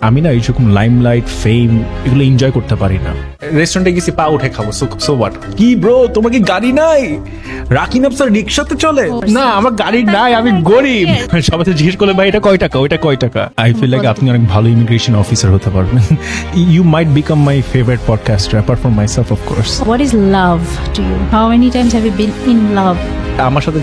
আমি না এইরকম লাইমলাইট ফেম এগুলো এনজয় করতে পারি না। রেস্টুরেন্টে গেছি পা উঠে খাবো, সো হোয়াট? কি ব্রো, তোমার কি গাড়ি নাই? রাকিন আফসার রিক্সাতে চলে? না আমার গাড়ি নাই, আমি গরিব। সবাই জিজ্ঞেস করলে ভাই এটা কয় টাকা, ওইটা কয় টাকা? আই ফিল লাইক আপনি অনেক ভালো ইমিগ্রেশন অফিসার হতে পারবেন। You might become my favourite podcaster apart from myself of course. What is love to you? How many times have you been in love? আমার সাথে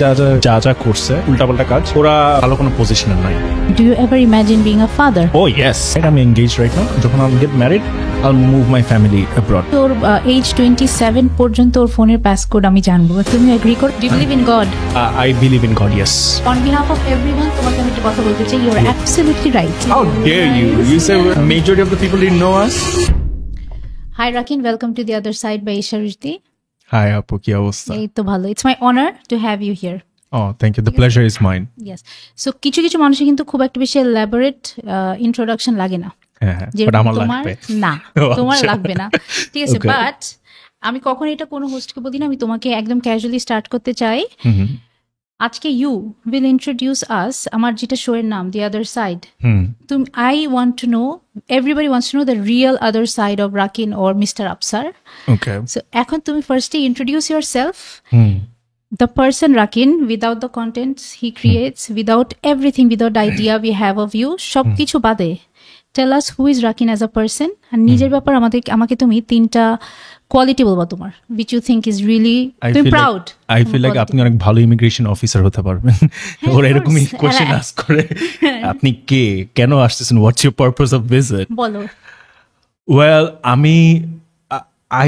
যা করছে উল্টাপাল্টা কাজ, ওরা ভালো কোনো পজিশনে নাই। Do you ever imagine being a father? Oh yes, I'm engaged right now. যখন I'll get married, I'll move my family abroad. তোর age 27 পর্যন্ত ওর ফোনের পাসকোড আমি জানবো। তুমি এগ্রি কর? Do you believe in God? I believe in God, yes. On behalf of everyone, তোমাকে আমি একটা কথা বলতে চাই, you are absolutely right. How dare you? You say majority of the people didn't know us? Hi Rakin, welcome to the other side by Isha Rushdi. Hi আপু, কি অবস্থা? এই তো ভালো। It's my honor to have you here. Oh, thank you. The pleasure is mine. Yes. So কিছু মানুষের কিন্তু খুব একটা বেশি elaborate introduction লাগে না। হ্যাঁ, বাট আমার লাগবে না, তোমার লাগবে না, ঠিক আছে? বাট আমি কখন এটা কোনো হোস্টকে বলি না, আমি তোমাকে একদম ক্যাজুয়ালি স্টার্ট করতে চাই। আজকে ইউ উইল ইন্ট্রোডিউস আস আমার যেটা শো এর নাম দি আদার সাইড। তুমি I want to know, everybody wants to know the real other side of Rakin or mister Afsar. Okay, so এখন তুমি ফার্স্টে introduce yourself, the person Rakin, without the contents he creates, without everything, without the idea we have of you, সব কিছু বাদে tell us who is Rakin as a person, আর নিজের ব্যাপার আমাকে তুমি তিনটা কোয়ালিটি বলবা তোমার which you think is really তুমি proud. I feel like আপনি অনেক ভালো ইমিগ্রেশন অফিসার হতে পারবেন। ওরা এরকমই কোশ্চেন আস্ক করে, আপনি কে, কেন আসতেছেন, what's your purpose of visit? বলো। Well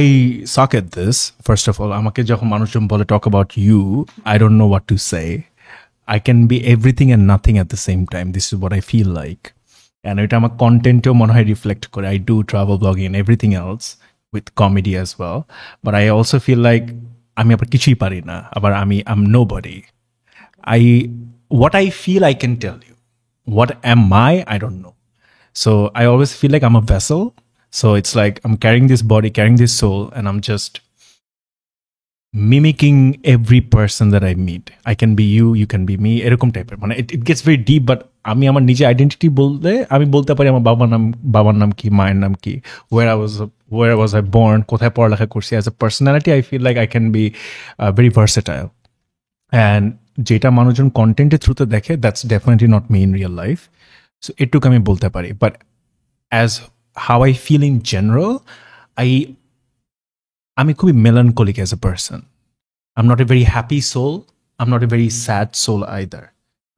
I suck at this. First of all, আমাকে যখন মানুষজন বলে talk about you, I don't know what to say. I can be everything and nothing at the same time. This is what I feel like. And এটা আমার কন্টেন্টেও মনে হয় reflect করে। I do travel blogging and everything else with comedy as well. But I also feel like আমি আবার কিছুই পারি না, আবার I'm nobody. What I feel I can tell you. What am I don't know. So I always feel like I'm a vessel. So it's like I'm carrying this body, carrying this soul, and I'm just mimicking every person that I meet. I can be you, you can be me. এরকম টাইপের, মানে it gets very deep, but আমি আমার নিজে identity বলতে আমি বলতে পারি আমার বাবার নাম কি, মায়ের নাম কি, where was I born, কোথায় পড়ালেখা করছি। As a personality, I feel like I can be very versatile. And যেটা মানুষজন কন্টেন্টের থ্রুতে দেখে, that's definitely not me in real life. So এটুকু আমি বলতে পারি, but as how I feel in general, I'm a very melancholic as a person. I'm not a very happy soul. I'm not a very sad soul either.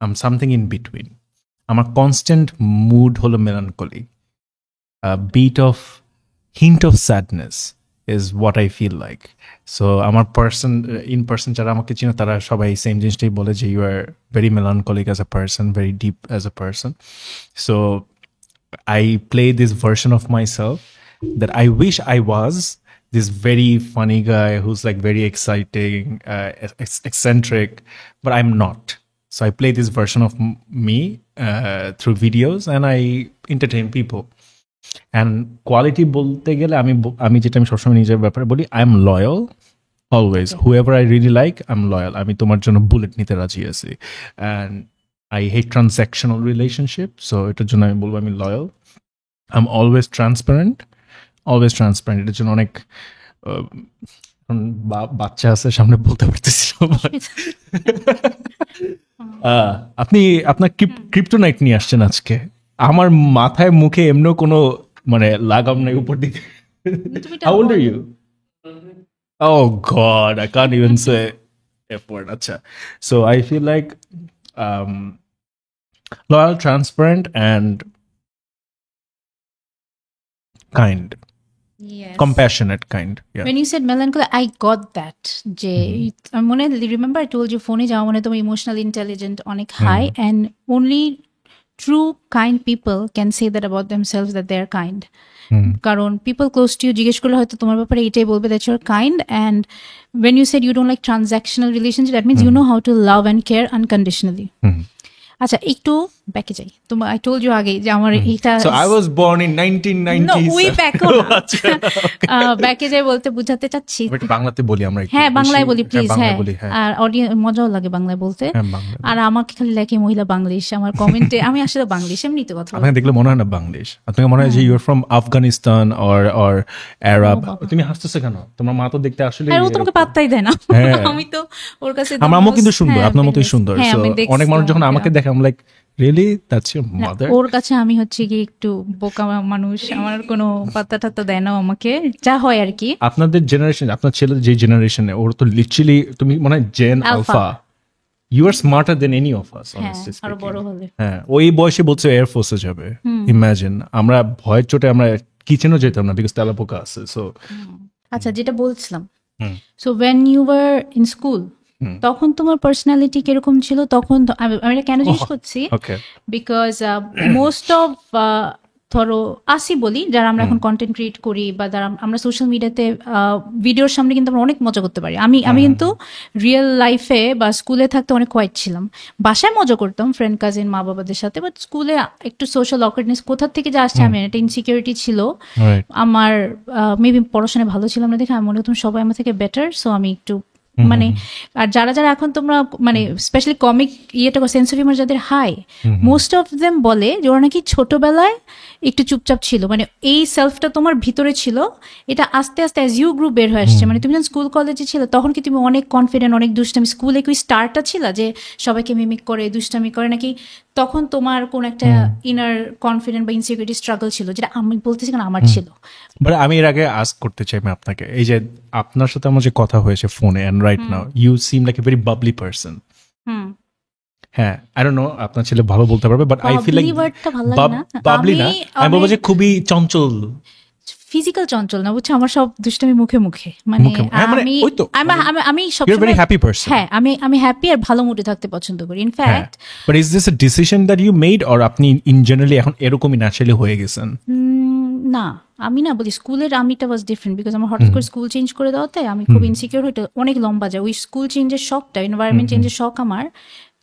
I'm something in between. I'm a constant mood holo melancholy. A hint of sadness is what I feel like. So I'm a person, in person jara amake chino tara shobai same jinishtai bole je you are very melancholic as a person, very deep as a person. So I play this version of myself that I wish I was this very funny guy who's like very exciting, eccentric, but I'm not. So I play this version of me through videos and I entertain people. And quality bolte gele আমি যেটা আমি সবসময় নিজের ব্যাপারে বলি, I am loyal always. Whoever I really like, I'm loyal. আমি তোমার জন্য বুলেট নিতে রাজি আছি। And I hate transactional relationship, so এটার জন্য আমি বলবো আমি loyal. I'm always transparent. এটার জন্য অনেক বাচ্চা আছে সামনে বলতে পারতেছি। আপনি আপনার ক্রিপ্টোনাইট নিয়ে আসছেন আজকে, আমার মাথায় মুখে এমনও কোনো মানে লাগাম নাই উপর দিকে। How old are you? Oh God, I can't even say F word. আচ্ছা, so I feel like loyal, transparent, and kind. Yes. Compassionate kind. Yeah. When you said melancholy, I got that. Remember I told you phone যাওয়া মানে তুমি emotional intelligent অনেক high, and only true kind people can say that about themselves, that they are kind. কারণ people close to you জিজ্ঞেস করলে হয়তো তোমার ব্যাপারে এটাই বলবে that you're kind. And when you said you don't like transactional relationship, that means you know how to love and care unconditionally. আচ্ছা, একটু ব্যাকে যাই। তোমার I told you আগে যে আমার এটা So I was born in 1990s. No, ওই ব্যাকও ব্যাকে যাই বলতে বুঝাতে চাচ্ছি। But বাংলাতে বলি আমরা একটু হ্যাঁ বেশি। বাংলায় বলি প্লিজ। বাংলায় হ্যাঁ বলি, হ্যাঁ। আর অডিয়েন্স মজাও লাগে বাংলায় বলতে। হ্যাঁ, বাংলায় আর আমাকে খালি লেখে মহিলা বাংলিশ আমার কমেন্টে। আমি আসলে বাংলিশ এমনিতে কথা বলি। আপনাকে দেখলে মনে হয় না বাংলিশ, আপনাকে মনে হয় যে you are from Afghanistan or Arab. তুমি হাসতেছো কেন? তোমার মা তো দেখতে আসলে আর ও তোমাকে পাত্তাই দেয় না। হ্যাঁ। আমি তো ওর কাছে আমার আম্মু কিন্তু সুন্দর, আপনার মতোই সুন্দর। হ্যাঁ, So, আমি দেখছি অনেক মানুষ যখন আমাকে ওকে। দেখে I'm like, really? That's your না, mother? ওর কাছে আমি হচ্ছে কি একটু বোকা মানুষ, আমার কোনো পাত্তা টাত্তা দেয় না আমাকে, যা হয় আর কি। আপনাদের জেনারেশন, আপনার ছেলে যে জেনারেশনে, ওর তো লিটারালি তুমি মনে হয় Gen Alpha. Alpha. You are smarter than any of us, হ্যাঁ honestly আরো speaking. বড় হলে। হ্যাঁ, ওই বয়সে বলছে এয়ার ফোর্সে যাবে। ইমাজিন, আমরা ভয়ের চোটে আমরা কিচেনও যেতাম না বিকজ তেলাপোকা আছে। সো আচ্ছা, যেটা বলছিলাম, so when you were in school, তখন তোমার পার্সোনালিটি কিরকম ছিল? তখন আমি এটা কেন জিজ্ঞেস করছি, ওকে, বিকজ মোস্ট অফ ধরো আসি বলি যারা আমরা এখন কন্টেন্ট ক্রিয়েট করি বা যারা আমরা সোশ্যাল মিডিয়াতে ভিডিওর সামনে কিন্তু আমরা অনেক মজা করতে পারি। আমি কিন্তু রিয়েল লাইফে বা স্কুলে থাকতে অনেক কোয়াইট ছিলাম। বাসায় মজা করতাম ফ্রেন্ড কাজিন মা বাবাদের সাথে, বাট স্কুলে একটু সোশ্যাল অকার্ডনেস কোথা থেকে যে আসছে, আমি একটা ইনসিকিউরিটি ছিল রাইট। আমার। মেবি পড়াশোনায় ভালো ছিলাম না দেখে আমি মনে করতাম সবাই আমার থেকে বেটার, সো আমি একটু মানে, আর যারা যারা এখন তোমরা মানে স্পেশালি কমিক ইয়েটা সেন্স অফ হিউমার যাদের হাই, মোস্ট অফ দেম বলে যে ওরা নাকি ছোটবেলায় একটু চুপচাপ ছিল, মানে এই সেলফটা তোমার ভিতরে ছিল, এটা আস্তে আস্তে অ্যাজ ইউ গ্রুপ বের হয়ে আসছে। মানে তুমি যখন স্কুল কলেজে ছিল তখন কি তুমি অনেক কনফিডেন্ট, অনেক দুষ্টামি, স্কুলে কি স্টারটা ছিল যে সবাইকে মিমিক করে দুষ্টামি করে, নাকি তখন তোমার কোন একটা ইনার কনফিডেন্ট বা ইনসিকিউরিটি স্ট্রাগল ছিল, যেটা আমি বলতেছি কারণ আমার ছিল? বাট আমি এর আগে আস্ক করতে চাই আমি আপনাকে, এই যে আপনার সাথে আমার যে কথা হয়েছে ফোনে and right now you seem like a very bubbly person. হ্যাঁ, আই ডোন্ট নো আপনার ছেলে ভালো বলতে পারবে, but I feel like bubbly না, আমি বলবো যে খুবই চঞ্চল, ফিজিক্যাল চঞ্চল না, বুঝছো, আমার সব দুষ্টামি মুখে মুখে, মানে আমি সব you are very happy person. হ্যাঁ, আমি হ্যাপি আর ভালো মুডে থাকতে পছন্দ করি। In fact, but is this a decision that you made or আপনি ইন জেনারেলি এখন এরকমই ন্যাচারালি হয়ে গেছেন? না, আমি না বলি স্কুলের আমিটা ওয়াজ ডিফারেন্ট, বিকজ আমার হঠাৎ করে স্কুল চেঞ্জ করে দেওয়াতে আমি খুব ইনসিকিউর হইতে অনেক লম্বা যায়। ওই স্কুল চেঞ্জের শখটা, এনভায়রনমেন্ট চেঞ্জের শখ আমার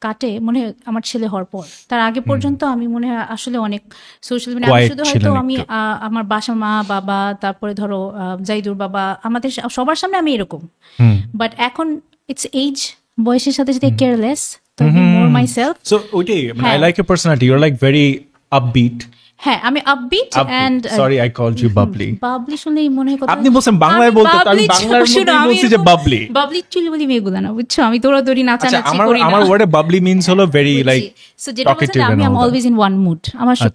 কাটে মনে হয় আমার ছেলে হওয়ার পর। তার আগে পর্যন্ত আমি মনে হয় আসলে অনেক সোশ্যাল মিডিয়া, শুধু হয়তো আমি আমার বাসার মা বাবা, তারপরে ধরো জাইদুর বাবা, আমাদের সবার সামনে আমি এরকম। বাট এখন ইটস এজ, বয়সের সাথে সাথে কেয়ারলেস, তো মোর মাই সেলফ। সো ওইটাই, I like your personality, you are like very upbeat. হ্যাঁ, আমি upbeat and sorry I called you bubbly. Bubbly শুনলেই মনে হয় কথা, আপনি বলছেন বাংলায় বলতে, আমি বাংলার মধ্যে বলছি যে বাবলি। বাবলি চুলি বলি মেয়েগুলো না, বুঝছো, আমি দৌড়াদৌড়ি নাচানাচি করি না। আমার ওয়ার্ডে বাবলি মিন্স হলো ভেরি লাইক সো যেটা বলছেন, আমি am always in one mood.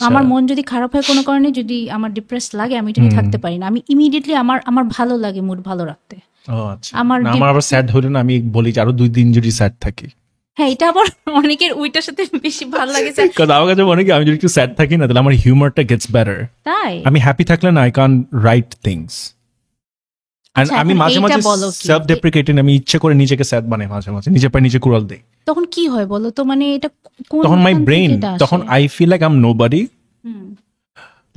আমার মন যদি খারাপ হয় কোনো কারণে, যদি আমার ডিপ্রেস লাগে, আমি এটা নিয়ে থাকতে পারি না। আমি ইমিডিয়েটলি আমার ভালো লাগে মুড ভালো রাখতে। ও আচ্ছা, আমার আবার স্যাড হলো না, আমি বলি যে আরো 2 দিন যদি স্যাড থাকি। হ্যাঁ, এটা আবার অনেকের ওইটার সাথে বেশি ভালো লাগে। কারণ আমার কাছে মনে হয় আমি যদি একটু স্যাড থাকি না, তাহলে আমার হিউমারটা গেটস বেটার। তাই আমি হ্যাপি থাকলে না, আই ক্যান রাইট থিংস। আমি মাঝে মাঝে সেলফ ডেপ্রিকেটিং, আমি ইচ্ছে করে নিজেকে স্যাড বানাই, মাঝে মাঝে নিজে পায়ে নিজে কুড়াল দেই। তখন কি হয় বলো তো, মানে এটা তখন মাই ব্রেন, তখন I feel like I am nobody.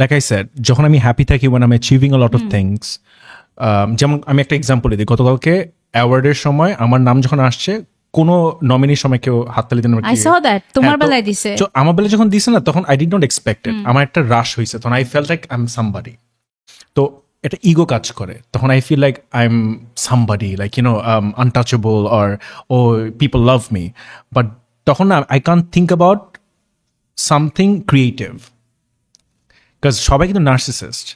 Like I said, যখন আমি হ্যাপি থাকি, when I'm achieving a lot of things, যেমন আমি একটা এক্সাম্পল দিই, গতকালকে অ্যাওয়ার্ডের সময় আমার নাম যখন আসছে, কোনো নমিনির সময় কেউ হাততালি দেন, I saw that তোমার বেলায় দিছে, আমার বেলায় যখন দিছে না, তখন I did not expect it, আমার একটা রাশ হয়েছে, তখন I felt like I am somebody. তো এটা ইগো কাজ করে, তখন I feel like I am somebody, like you know untouchable, or ও পিপল লাভ মি। বাট তখন না, I can think about something creative, because সবাই কিন্তু নার্সিসিস্ট,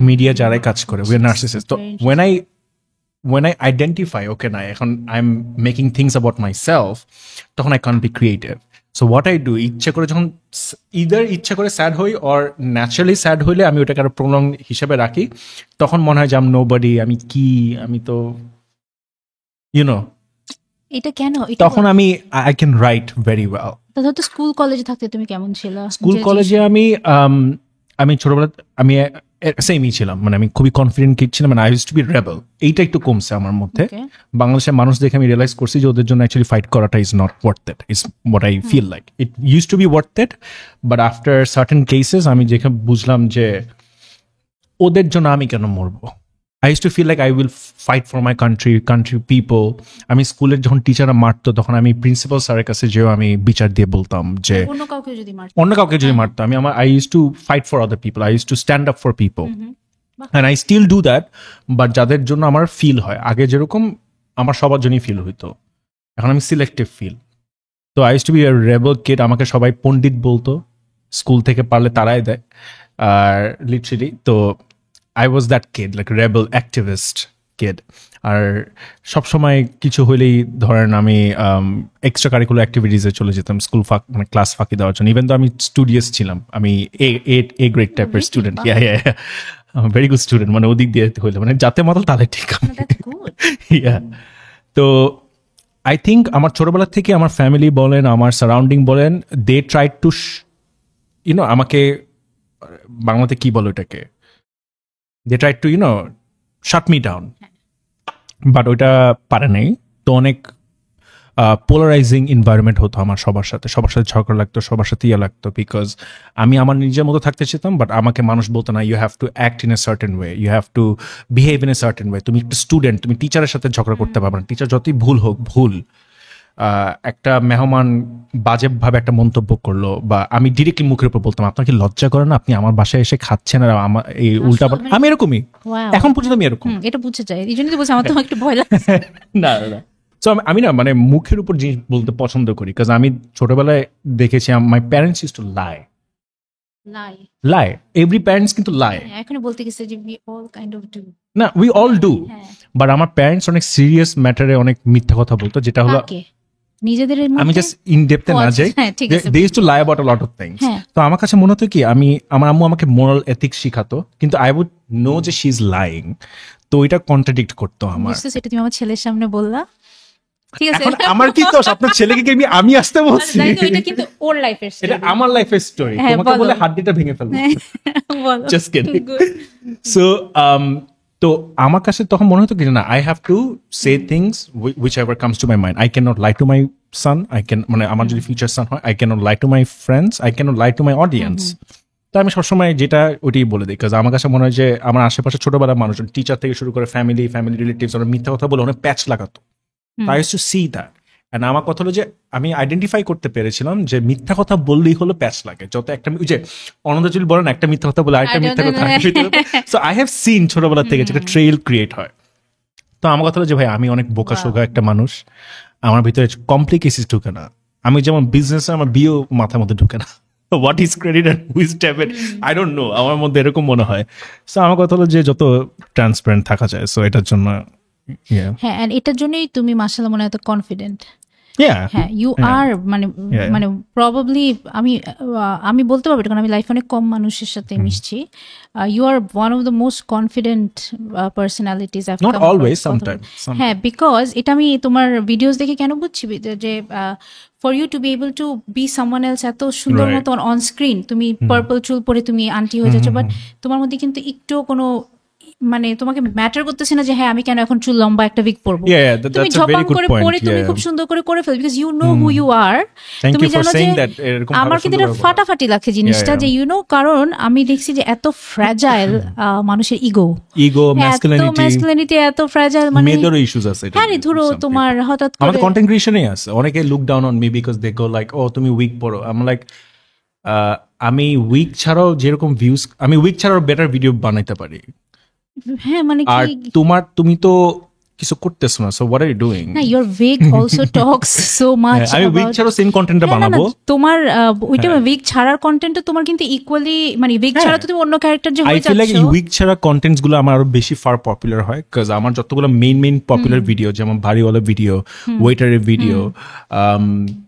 মিডিয়া যারাই কাজ করে উই আর নার্সিসিস্ট। তো when I identify, okay, না এখন I am making things about myself, তখন I can be creative. So what I do, ইচ্ছা করে যখন ইচ্ছা করে স্যাড হই অর ন্যাচারালি স্যাড হইলে আমি ওটাকে আরো প্রলং হিসেবে রাখি, তখন মনে হয় যে আই এম নোবডি, আমি কি, আমি তো ইউনো। এটা কেন? তখন আমি I can write very well. তো স্কুল কলেজে থাকতে তুমি কেমন ছিল? স্কুল কলেজে আমি ছোটবেলা আমি সেমই ছিলাম, মানে আমি খুবই কনফিডেন্ট কিড ছিলাম, মানে I used to be rebel. এইটা একটু কমছে আমার মধ্যে। বাংলাদেশের মানুষ দেখে আমি রিয়েলাইজ করছি যে ওদের জন্য অ্যাকচুয়ালি ফাইট করাটা is not worth it, is what I feel like. It use to be worth it, but after certain cases আমি যেখানে বুঝলাম যে ওদের জন্য আমি কেন মরবো, I used to feel like I will fight for my country people. আমি স্কুলের যখন টিচাররা মারতো তখন আমি প্রিন্সিপাল স্যারের কাছে যেও আমি বিচার দিয়ে বলতাম যে অন্য কাউকে যদি মারতো অন্য কাউকে যদি মারতো আমি আমার I used to fight for other people. I used to stand up for people. And I still do that. But যাদের জন্য আমার ফিল হয় আগে যেরকম আমার সবার জন্যই ফিল হইতো, এখন আমি সিলেক্টিভ ফিল। তো I used to be a rebel kid. আমাকে সবাই পণ্ডিত বলতো, স্কুল থেকে পারলে তারাই দেয় আর লিটারেলি। তো I was that kid, like rebel activist kid. আর সবসময় কিছু হইলেই ধরেন আমি এক্সট্রা কারিকুলার অ্যাক্টিভিটিসে চলে যেতাম স্কুল মানে ক্লাস ফাঁকি দেওয়ার জন্য। ইভেন তো আমি স্টুডিয়াস ছিলাম, আমি এ গ্রেড টাইপের স্টুডেন্ট, ভেরি গুড স্টুডেন্ট, মানে ওদিক দিয়ে হইলে মানে যাতে মাতাল তাহলে ঠিক। তো আই থিঙ্ক আমার ছোটবেলা থেকে আমার ফ্যামিলি বলেন আমার সারাউন্ডিং বলেন দে ট্রাই টু ইউনো আমাকে বাংলাতে কি বলো এটাকে, they tried to shut me down, but ওইটা পারে নাই। তো অনেক পোলারাইজিং এনভায়রনমেন্ট হতো আমার সবার সাথে ঝগড়া লাগতো, সবার সাথে ইয়ে লাগতো, বিকজ আমি আমার নিজের মতো থাকতে চেতাম, বাট আমাকে মানুষ বলতো না you have to act in a certain way, you have to behave in a certain way. তুমি একটা স্টুডেন্ট, তুমি টিচারের সাথে ঝগড়া করতে পারবে না, টিচার যতই ভুল হোক ভুল। একটা মেহমান বাজেভাবে একটা মন্তব্য করলো বা আমি ডিরেক্টলি মুখের উপর বলতাম আপনার কি লজ্জা করে না, আপনি আমার বাসায় এসে খাচ্ছেন আর আমার এই উল্টা, আমি এরকমই এখন পর্যন্ত আমি এরকম। এটা বুঝতে চাই, এই জন্যই তো বলছি আমার তো একটু ভয় লাগছে। না না, সো আমি না মানে মুখের উপর জিনিস বলতে পছন্দ করি, কারণ আমি ছোটবেলায় দেখেছি my parents use to lie every parents কিন্তু lie। এখন বলতে গেছে যে we all kind of do, না we all do, বাট আমার প্যারেন্টস অনেক সিরিয়াস ম্যাটারে অনেক মিথ্যা কথা বলতো, যেটা হলো নিজেদের। আমি জাস্ট ইন ডেপথে না যাই, they use to lie about a lot of things. তো আমার কাছে মনে হতো কি আমার আম্মু আমাকে মোরাল এথিক্স শিখাতো, কিন্তু আই উড নো যে শি ইজ লাইং, তো এটা কন্ট্রাডিক্ট করতো আমার। সেটা তুমি আমার ছেলের সামনে বললা, ঠিক আছে? আমার কি দোষ? আপনার ছেলেকে কি আমি আসতে বলছি? এটা কিন্তু ওর লাইফের স্টোরি, এটা আমার লাইফের স্টোরি। তোমাকে বলে হাড্ডিটা ভেঙে ফেলবো, জাস্ট কিডিং। সো তো আমার কাছে তখন মনে হতো কি না, I have to say things whichever comes to my mind. I can not lie to my son, I can মানে আমার যদি ফিউচার সান হয়, I can not lie to my friends, I can not lie to my audience. তো আমি সবসময় যেটা ওটাই বলে দিই, কারণ আমার কাছে মনে হয় যে আমার আশেপাশে ছোটবেলার মানুষজন টিচার থেকে শুরু করে ফ্যামিলি রিলেটিভস ওরা মিথ্যা কথা বলে অনেক প্যাচ লাগাতো। I used to see that, and আমার কথা হলো যে আমি আইডেন্টিফাই করতে পেরেছিলাম যে মিথ্যা কথা বললেই হলো প্যাচ লাগে। যত একটা যে অনন্তজল বলেন একটা মিথ্যা কথা বলে আরেকটা মিথ্যা কথা, সো আই হ্যাভ সিন ছোটবেলা থেকে যেটা ট্রেইল ক্রিয়েট হয়। তো আমার কথা হলো যে ভাই আমি অনেক বোকাশোকা একটা মানুষ, আমার ভিতরে কমপ্লিকেশন ঢুকে না। আমি যেমন বিজনেসে আমার বিও মাথার মধ্যে ঢুকে না, what is credit and who is debit I don't know, আমার মধ্যে এরকম মনে হয়। সো আমার কথা হলো যে যত ট্রান্সপারেন্ট থাকা যায়, সো এটার জন্য হ্যাঁ, এন্ড এটার জন্যই তুমি মাশাআল্লাহ মনে হয় এত কনফিডেন্ট। হ্যাঁ, ইউ আর মানে প্রবাবলি আমি বলতে পারবো, কারণ আমি লাইফে অনেক কম মানুষের সাথে মিশছি। You are one of the most confident personalities. Not always, sometimes. হ্যাঁ, বিকজ এটা আমি তোমার ভিডিওস দেখে কেন বুঝছি যে for you to be able to be someone else, এত সুন্দর মতো অন স্ক্রিন তুমি পার্পল চুল পরে তুমি আন্টি হয়ে যাচ্ছ, বাট তোমার মধ্যে কিন্তু একটু কোনো মানে তোমাকে ম্যাটার করতেছে না যে হ্যাঁ আমি কেন এখন চুল লম্বা একটা উইগ পরবো, তুমি ঝপাং করে পরে তুমি খুব সুন্দর করে করে ফেল, because you know who you are. তুমি জানো যে আমার কিন্তু এটা ফাটাফাটি লাগছে জিনিসটা, যে ইউ নো, কারণ আমি দেখছি যে এত ফ্র্যাজাইল মানুষের ইগো ম্যাসকুলিনিটি এত ফ্র্যাজাইল, মানে মেজর ইস্যুস আছে। হ্যাঁ, ধরো তোমার হঠাৎ করে আমাদের কন্টেন্ট ক্রিয়েশনে আছে অনেকে look down on me because they go like ও তুমি উইগ পরো। আই এম লাইক আমি উইগ ছাড়াও যেরকম ভিউজ, আমি উইগ ছাড়াও বেটার ভিডিও বানাইতে পারি। হ্যাঁ, মানে আর তুমি তো কিছু করতেছো না, so what are you doing? না, your wig also talks so much. আমি উইগ ছাড়াও সেম কন্টেন্টটা বানাবো। তোমার ওইটা উইগ ছাড়ার কন্টেন্টও তোমার কিন্তু ইকুয়ালি, মানে উইগ ছাড়া তো তুমি অন্য ক্যারেক্টার যে হয়ে যাচ্ছো। আই ফিল লাইক উইগ ছাড়া কন্টেন্টস গুলো আমার আরো বেশি ফার পপুলার হয়, কাজ আমার যতগুলো মেইন পপুলার ভিডিও, যেমন বাড়িওয়ালা ভিডিও, ওয়েটারের ভিডিও,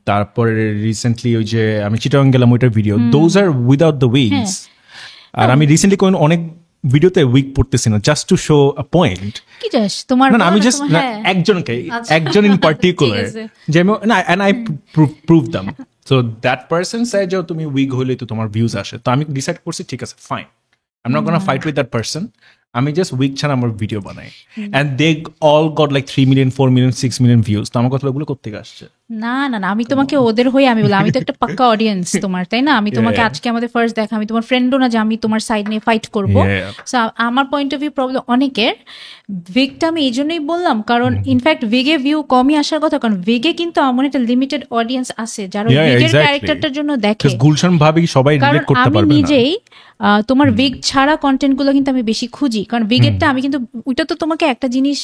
তারপরে রিসেন্টলি ওই যে আমি চিটাগাং গেলাম ওইটার video, those are without the wigs. আর আমি রিসেন্টলি কোন অনেক ভিডিওতে উইক পড়তেছি না, just to show a point. কি জাস্ট তোমার না, আমি জাস্ট একজন ইন পার্টিকুলার যে না, and I prove them, so that person সে যে তুমি উইক হইলে তো তোমার ভিউজ আসে। তো আমি ডিসাইড করছি ঠিক আছে fine, I am not gonna fight with that person, আমি জাস্ট উইক ছাড়া আমার ভিডিও বানাই and they all got like 3 million 4 million 6 million views. তো আমার কথাগুলো কোত্থেকে আসছে? না না না, আমি তোমাকে ওদের হয়ে আমি বলি, আমি তো একটা পাক্কা অডিয়েন্স তোমার, তাই না? আমি তোমাকে আজকে আমাদের ফার্স্ট দেখা, আমি তোমার ফ্রেন্ডও না যে আমি তোমার সাইড নিয়ে ফাইট করবো। সো আমার পয়েন্ট অফ ভিউ প্রবলেম অনেকের। ভিগটা আমি এই জন্যই বললাম কারণ ইনফ্যাক্ট ভিগে ভিউ কমই আসার কথা, কারণ ভিগে কিন্তু আমার একটা লিমিটেড অডিয়েন্স আছে যারা ভিগের ক্যারেক্টারটার জন্য দেখে। গুলশান ভাবি সবাই রিলেট করতে পারবে না। আমি নিজেই তোমার ভিগ ছাড়া কন্টেন্ট গুলো কিন্তু আমি বেশি খুঁজি, কারণ ভিগেরটা আমি কিন্তু ওইটা তো তোমাকে একটা জিনিস,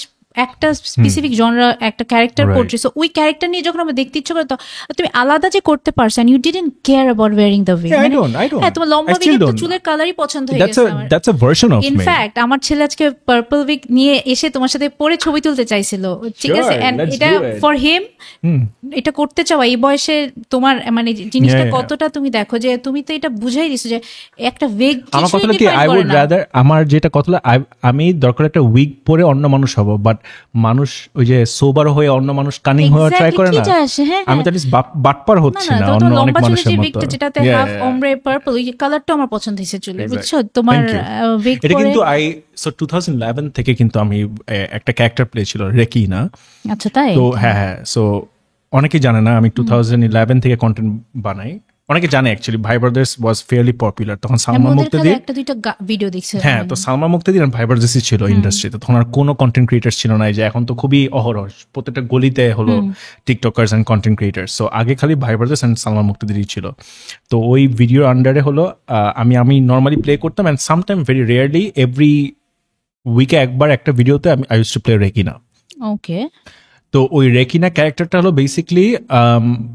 একটা স্পেসিফিক জনরা, একটা ক্যারেক্টার পোর্ট্রে, সো ওই ক্যারেক্টার নিয়ে যখন আমরা দেখতে ইচ্ছে করে তো তুমি আলাদা যে করতে পারছো, and you didn't care about wearing the wig. হ্যাঁ, তোমার লম্বা উইগ তো চুলের কালারই পছন্দ হয়ে গেছে আমার। That's a version of me. In fact আমার ছেলে আজকে পার্পল উইগ নিয়ে এসে তোমার সাথে পরে ছবি তুলতে চাইছিল, ঠিক আছে? এন্ড এটা ফর হিম, এটা করতে চাও এই বয়সে তোমার মানে জিনিসটা কতটা তুমি দেখো যে তুমি তো এটা বুঝাই দিছো যে একটা উইগ আমার কথা কি আই উড রাদার, আমার যেটা কথা আমি দরকার একটা উইগ পরে অন্য মানুষ হব, বাট মানুষ ওই যে সোবার হয়ে অন্য মানুষ কানিং হয়ে ট্রাই করে না। আমি তো বাটপার হচ্ছে না অন্য অনেক মানুষের মতো। যেটাতে হাফ ombre পার্পল, ওই কালারটা আমার পছন্দ হয়েছে চুলে, বুঝছো? তোমার উইগ এটা কিন্তু 2011 থেকে কিন্তু আমি একটা ক্যারেক্টার প্লে ছিল রেকিনা। আচ্ছা, তাই? তো হ্যাঁ, সো অনেকেই জানে না আমি 2011 থেকে কন্টেন্ট বানাই। অনেকে জানে অ্যাকচুয়ালি ভাই ব্রাদার্স ওয়াজ ফেয়ারলি পপুলার তখন। সালমা মুক্তাদির একটা দুইটা ভিডিও দেখছে। হ্যাঁ, তো সালমা মুক্তাদির আর ভাই ব্রাদার্সই ছিল ইন্ডাস্ট্রিতে তখন। আর কোনো কন্টেন্ট ক্রিয়েটার ছিল না, যে এখন তো খুবই অহরহ প্রত্যেকটা গলিতে হলো টিকটকার্স এন্ড কন্টেন্ট ক্রিয়েটার্স। সো আগে খালি ভাই ব্রাদার্স এন্ড সালমা মুক্তাদিরই ছিল। তো ওই ভিডিওর আন্ডারে হলো আমি নর্মালি প্লে করতাম, and sometime very rarely every উইকে একবার একটা ভিডিওতে আমি আই ইউজ টু প্লে রেকিনা। ওকে। তো ওই রেকিনা ক্যারেক্টারটা হলো বেসিক্যালি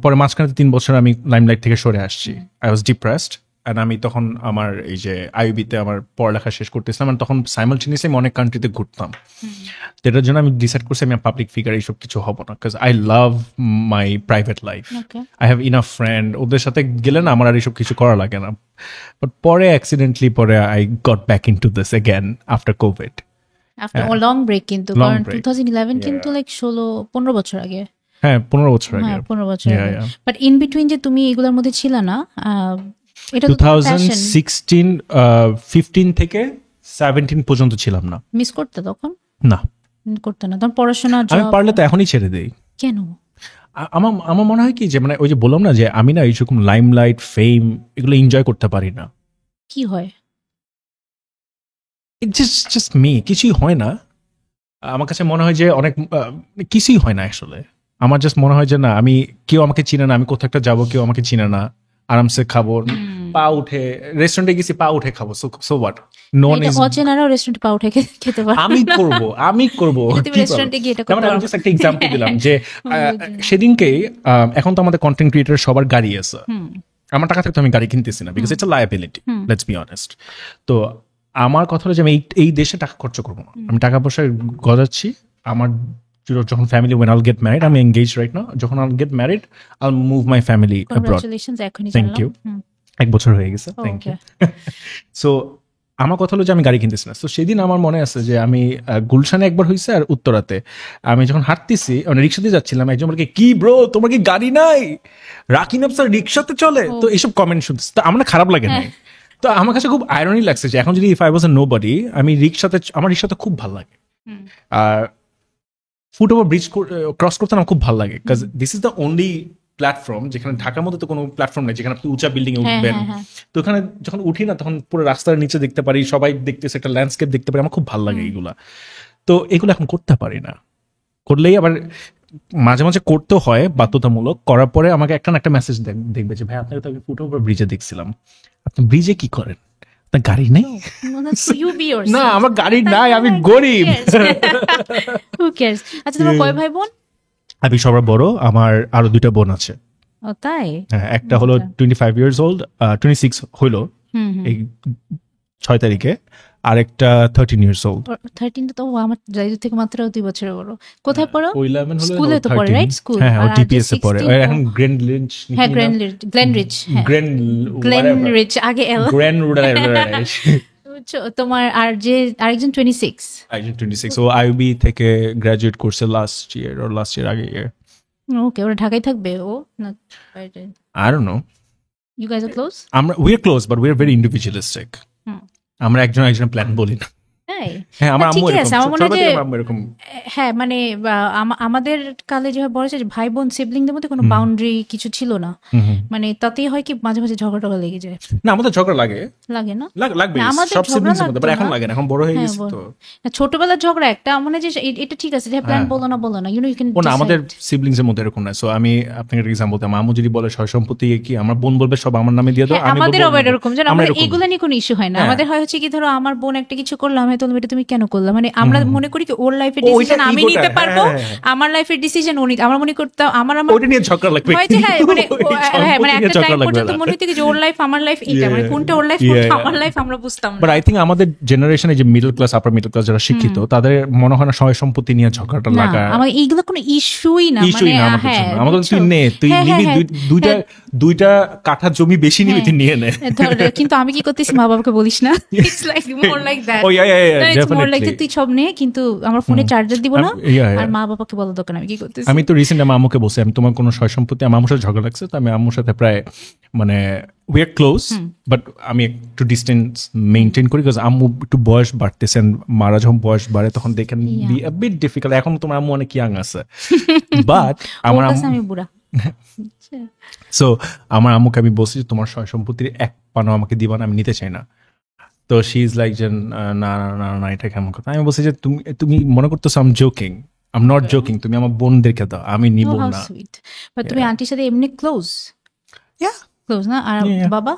পরে মাঝখানে 3 বছর আমি লাইমলাইট থেকে সরে আসছি। আই ওয়াজ ডিপ্রেসড, অ্যান্ড আমি তখন আমার এই যে আইউবিতে আমার পড়ালেখা শেষ করতেছিলাম, আর তখন সাইমালটেনিয়াসলি আমি অনেক কান্ট্রিতে ঘুরতাম। তো এটার জন্য আমি ডিসাইড করছি আমি পাবলিক ফিগার এইসব কিছু হবো না, because I love my private life, I have enough friend. ওদের সাথে গেলে না আমার আর এইসব কিছু করা লাগে না। বাট পরে অ্যাক্সিডেন্টলি পরে I got back in to this again after Covid. After a long break, কিন্তু কারণ 2011 কিন্তু লাইক 15 বছর আগে। হ্যাঁ, 15 বছর আগে। হ্যাঁ, 15 বছর আগে। বাট ইন বিটুইন যে তুমি এগুলোর মধ্যে ছিল না, এটা 2016 15 থেকে 17 পর্যন্ত ছিলাম না। মিস করতে তখন? না, করতে না। তখন পড়াশোনা, আমি পারলে তো এখনই ছেড়ে দেই। কেন? আমার মনে হয় কি যে মানে ওই যে বললাম না যে আমি না এইরকম লাইমলাইট ফেম এগুলো এনজয় করতে পারি না। কি হয়? জাস্ট মি, কিছুই হয় না আমার কাছে। মনে হয় যে অনেক কিছুই হয় না আসলে। আমার জাস্ট মনে হয় যে না, আমি কেউ আমাকে চিনে না, আমি কোথাও একটা যাবো কেউ আমাকে চিনে না, আরামসে খাবো, পা উঠে রেস্টুরেন্টে গেছি পা উঠে খাবো, so what? No one is অচেনারাও রেস্টুরেন্টে পা উঠে খেতে পারে। আমি করব তুমি রেস্টুরেন্টে গিয়ে এটা করতে পারো। জাস্ট একটা এক্সাম্পল দিলাম যে সেদিনকেই এখন তো আমাদের কন্টেন্ট ক্রিয়েটর সবার গাড়ি আছে। আমার টাকা থাকতে আমি গাড়ি কিনতেছি না, because it's a liability, let's be honest. তো আমার কথা হলো যে আমি এই দেশে টাকা খরচ করবো না, আমি টাকা পয়সা গজাচ্ছি। আমার যখন family when I'll get married, I'm engaged right now, যখন I'll get married I'll move my family abroad. Thank you. 1 বছর হয়ে গেছে, থ্যাংক ইউ। সো আমার কথা হলো যে আমি গাড়ি কিনতেছি না। তো সেদিন আমার মনে আছে যে আমি গুলশানে একবার হয়েছে আর উত্তরাতে আমি যখন হাঁটতেছি, মানে রিক্সা দিয়ে যাচ্ছিলাম, একজন বলকে কি ব্রো তোমার কি গাড়ি নাই, রাকিব স্যার রিক্সাতে চলে। তো এইসব কমেন্ট শুনতেছি, তো আমার খারাপ লাগে না। তো আমার কাছে খুব আয়রনি লাগছে যে এখন যদি if I was a nobody, আমি আমার রিক্সাতে খুব ভালো লাগে। আর ফুট ওভার ব্রিজ ক্রস করতে আমার খুব ভালো লাগে, because this is the only platform যেখানে, ঢাকার মধ্যে তো কোনো প্ল্যাটফর্ম নেই যেখানে আপনি উঁচা বিল্ডিং এ উঠবেন। তো ওখানে যখন উঠি না তখন পুরো রাস্তার নিচে দেখতে পারি, সবাই দেখতেছে, একটা ল্যান্ডস্কেপ দেখতে পারি, আমার খুব ভালো লাগে এইগুলা। তো এগুলো এখন করতে পারি না, করলেই আবার মাঝে মাঝে করতে হয় বাধ্যতামূলক। করার পরে আমাকে একটা না একটা মেসেজ দেখবে যে ভাই আপনাকে তো আমি ফুট ওভার ব্রিজে দেখছিলাম, আপনি ব্রিজে কি করেন, আপনার গাড়ি নেই? না, আমার গাড়ি নাই, আমি গরিব। আচ্ছা, তোমার কয় ভাই বোন? আমি সবার বড়, আমার আরো 2টা বোন আছে। ও তাই? হ্যাঁ, একটা হলো 25 years old, 26 হইলো এই 6 তারিখে, আর একটা 13 years old। 13 তো আমার দাদু থেকে মাত্র 2 বছরের বড়। কোথায় পড়ো? 11 হলো, স্কুলে তো পড়ে, রাইট? স্কুল। হ্যাঁ, ও টিপিএস এ পড়ে, আর এখন গ্লেনরিচ। হ্যাঁ, গ্লেনরিচ। হ্যাঁ, গ্লেনরিচ আগে এল গ্লেনরিচ। তোমার আর যে আরেকজন 26, ও আইউবি থেকে গ্রাজুয়েট করছে লাস্ট ইয়ার আগে ইয়ার। ওকে, ওরা ঢাকায় থাকবে? ও না, I don't know. You guys are close? We are close, but we are very individualistic. আমরা একজনের প্ল্যান বলি না। তাই হ্যাঁ আমার না, আম্মু ঠিকই এরকম আছে, আমার মনে হয় ছোটবেলা যে থেকে আমার আম্মু এরকম হ্যাঁ মানে আমাদের কালে যেভাবে বলা যায় যে ভাই বোন সিবলিংদের মধ্যে কোনো বাউন্ডারি কিছু ছিল না, মানে তাতেই হয় কি মাঝে মাঝে ঝগড়া টগড়া লেগে যায়, না আমাদের ঝগড়া লাগে লাগে না? লাগবে না, আমাদের সব ঝগড়া সিবলিংস এর মধ্যে, লাগতো বাট এখন না। লাগে না, এখন বড় হয়ে হ্যাঁ, গেছে তো। না, ছোটবেলার ঝগড়া একটা মানে যে এটা ঠিক আছে যে প্ল্যান বলো না ইউ নো ইউ ক্যান ও না আমাদের সিবলিংস এর মধ্যে এরকম না। সো আমি আপনাকে একটা এক্সাম্পল দিই, আমার আম্মু যদি বলে সয় সম্পত্তি কি আমার বোন বলবে সব আমার নামে দিয়ে দাও, আমি বলবো আমাদের আবার এরকম যে আমরা আমাদের এরকম। এগুলো নিয়ে কোনো ইস্যু হয় না, হ্যাঁ। আমাদের হয় হচ্ছে কি ধরো আমার বোন একটা কিছু করলো আমি তো এটা তুমি কেন করলা, মানে আমরা মনে করি কি ওর লাইফের ওইটা ডিসিশন আমি egoটা, নিতে পারবো, হ্যাঁ। আমার লাইফের ডিসিশন উনি, আমার মনে করতাম আমার ওইটা নিয়ে ঝগড়া লাগবে হয় যে হ্যাঁ মানে ওই হ্যাঁ মানে সম্পত্তি নিয়ে একটা ঝগড়া টাইম লাগবে পর্যন্ত না। মনে হতো কি যে ওর লাইফ আমার লাইফ এটা, মানে কোনটা ওর লাইফ কোনটা আমার লাইফ আমরা বুঝতাম না। বাট আই থিঙ্ক আমাদের জেনারেশনে যে middle class upper middle class যারা শিক্ষিত তাদের মনে হয় না সয় সম্পত্তি নিয়ে ঝগড়াটা না লাগা আমার এইগুলো কোনো ইস্যুই না, ইস্যুই মানে না আমাদের হ্যাঁ জন্য। আমাদের বুঝছো? তুই নে, তুই হ্যাঁ, নিবি হ্যাঁ, দুইটা কাঠা জমি বেশি নিবি, তুই নিয়ে নে। কিন্তু আমি কি করতেছি মা বাবাকে বলিস না, it's like more like that, Oh, yeah, it's more like definitely. তুই সব নে কিন্তু আমার ফোনে চার্জার দিব না, Yeah. আর মা বাবাকে বলা দোকান আমি কি করতেছি। আমি তো রিসেন্ট আমার আম্মুকে বলছি আমি তোমার কোনো সয় সম্পত্তি, আমার আম্মুর সাথে ঝগড়া লাগছে তো আমি আম্মুর সাথে প্রায় মানে উই আর ক্লোজ, বাট আমি একটু ডিস্টেন্স মেনটেন করি, বিকজ আম্মু একটু বয়স বাড়তেছেন, মারা যখন বয়স বাড়ে তখন দেখেন বি আ বিট ডিফিকাল্ট। এখন তোমার আম্মু অনেক ইয়াং আছে, বাট আমার ওর কাছে আম্মু আমি বুড়া। সো আমার আম্মুকে আমি বলছি যে তোমার সয় সম্পত্তির এক পানো আমাকে দিবা না, আমি নিতে চাই না। তো শি ইজ লাইক যে না না না না এটা কেমন কথা। আমি বলছি যে তুমি মনে করতেছো আম জোকিং, আম নট জোকিং, তুমি আমার বোনদেরকে দাও, আমি নিব Oh, how না। sweet. But তুমি আন্টির সাথে এমনি ক্লোজ না? আর Yeah. বাবা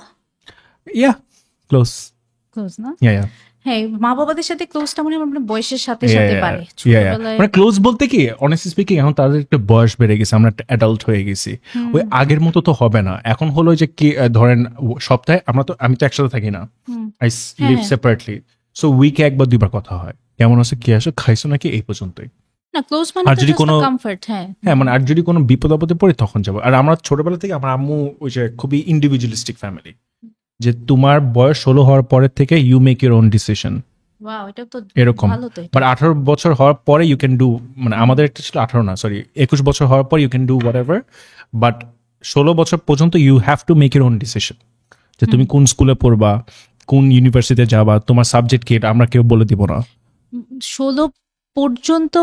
ইয়া ক্লোজ, ক্লোজ না? ইয়া হ্যাঁ, মা বাবাদের সাথে ক্লোজটা মনে হয় আমরা বয়সের সাথে Yeah, সাথে yeah, বাড়ে। yeah, yeah. ছোটবেলায় মানে ক্লোজ বলতে কি অনেস্টলি স্পিকিং এখন তাদের একটা বয়স বেড়ে গেছে, আমরা একটা অ্যাডাল্ট হয়ে গেছি, ওই আগের মতো তো হবে না। এখন হলো যে কি ধরেন সপ্তাহে আমি তো একসাথে থাকি না, আই লিভ সেপারেটলি, সো উইকে একবার দুইবার কথা হয়, কেমন আছে কি আসো খাইছো নাকি, এই পর্যন্তই। না ক্লোজ মানে আর তো যদি just কোনো- a comfort, হ্যাঁ। হ্যাঁ মানে আর যদি কোনো বিপদ আপদে পড়ি তখন যাবো। আর আমরা ছোটবেলা থেকে আমার আম্মু ওই যে খুবই ইন্ডিভিজুয়ালিস্টিক ফ্যামিলি, যে তোমার বয়স 16 হওয়ার পরের থেকে you make your own decision, Wow, এটা তো এরকম। ভালো তো এটা। বাট 18 বছর হওয়ার পরে ইউ ক্যান ডু, মানে আমাদের একটা ছিল 18 না সরি 21 বছর হওয়ার পর you can do whatever, but 16 বছর পর্যন্ত you have to make your own decision, যে তুমি কোন স্কুলে পড়বা, কোন ইউনিভার্সিটিতে যাবা, তোমার সাবজেক্ট কি এটা আমরা কেউ বলে দিব না। 16 পর্যন্ত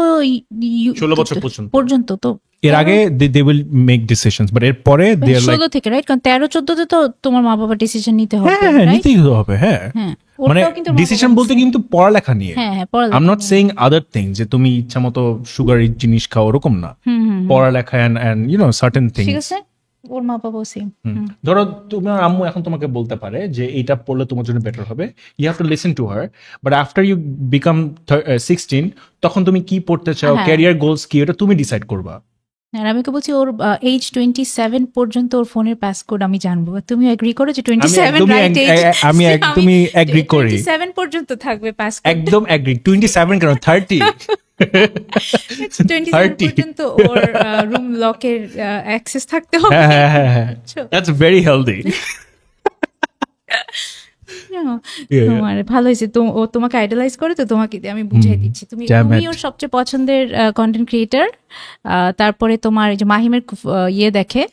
16 বছর পর্যন্ত তো এর আগে they will make decisions, but এর পরে দে আর লাইক 16 থেকে রাইট, কারণ 13-14 তো তোমার মা বাবা ডিসিশন নিতে হবে, হ্যাঁ right? নিতেই হবে, হ্যাঁ হ্যাঁ, মানে ওটাও কিন্তু মা ডিসিশন বাবা বলতে কিন্তু পড়ালেখা নিয়ে, হ্যাঁ হ্যাঁ পড়ালেখা I am not saying other thing যে তুমি ইচ্ছা মতো সুগার জিনিস খাও, ওরকম না, পড়ালেখা এন্ড ইউ নো সার্টেন ঠিক থিংস। আছে, ওর মা বাবাও সেম। ধরো তোমার আম্মু এখন তোমাকে বলতে পারে যে এইটা পড়লে তোমার জন্য বেটার হবে, you have to listen to her, but after you become 16 তখন তুমি কি পড়তে চাও, হ্যাঁ। ক্যারিয়ার গোলস কি, এটা তুমি ডিসাইড করবা। আর আমি তো বলছি ওর এজ 27 পর্যন্ত ওর ফোনের পাসকোড আমি জানবো, তুমি এগ্রি করো যে আমি 27 একদমই রাইট এজ? আমি একদমই এগ্রি করি, 27 পর্যন্ত থাকবে পাসকোড, একদম এগ্রি। 27 কেন 30 27 30 পর্যন্ত ওর রুম লকের অ্যাক্সেস থাকতে হবে। হ্যাঁ হ্যাঁ হ্যাঁ, দ্যাটস ভেরি হেলদি। তোমার ভালো হয়েছে, ও তোমাকে আইডলাইজ করে তো তোমাকে দিয়ে আমি বুঝাই দিচ্ছি, তুমি Damn it. ওর সবচেয়ে পছন্দের কন্টেন্ট ক্রিয়েটার, তারপরে তোমার এই যে মাহিমের ইয়ে দেখে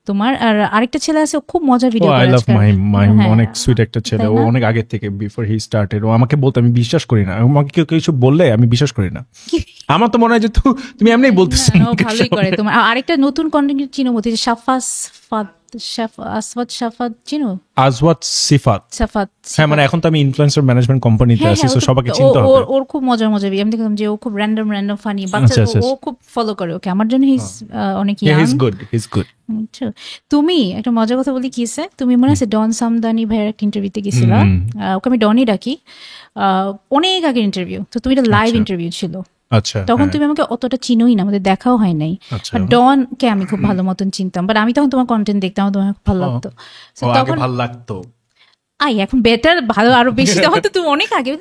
তোমার, আর আরেকটা ছেলে আছে ও খুব মজা ভিডিও আই করে লাভ আজকাল। মাহিম, হ্যাঁ, অনেক সুইট একটা ছেলে, তাই ও না? অনেক আগে থেকে বিফোর হি স্টার্টেড ও আমাকে বলতো, আমি বিশ্বাস করি না, আমাকে কেউ কিছু বললে আমি বিশ্বাস করি না, আমার তো মনে হয় যে তুমি এমনি বলতেছো। না, ও ভালোই করে তোমার। আরেকটা নতুন কন্টেন্ট চিনো বলতে যে সাফাত চিনো? আজওয়াত সিফাত, সাফাত হ্যাঁ মানে এখন তো আমি ইনফ্লুয়েন্সার ম্যানেজমেন্ট কোম্পানিতে হ্যাঁ, আছি, হ্যাঁ, তো ও তো- সবাইকে চিনতে হবে। ওর খুব মজার ভিডিও আমি দেখলাম যে ও খুব র্যান্ডম ফানি বাচ্চা, আচ্ছা, আচ্ছা। ও খুব ফলো করে ওকে, আমার জন্য হিজ অনেক Yeah, young. he's good, he's good. বুঝছো? তুমি একটা মজার কথা বলি কি আছে, তুমি মনে আছে ডন সামদানি ভাইয়ের একটা ইন্টারভিউতে গেছিলা, ওকে আমি ডনই ডাকি, অনেক আগের ইন্টারভিউ, তো তুমি এটা লাইভ ইন্টারভিউ ছিল, আচ্ছা তখন তুমি আমাকে অতটা চিনোই না, আমাদের দেখাও হয় নাই, আচ্ছা। ডনকে আমি খুব ভালো মতন চিনতাম, বাট আমি তখন তোমার কন্টেন্ট দেখতাম, আমার তোমার খুব ভালো লাগতো। So ও আগে তখন ভালো লাগতো, এখন বেটার ভালো আরো বেশি, তখন তো তুমি অনেক আগে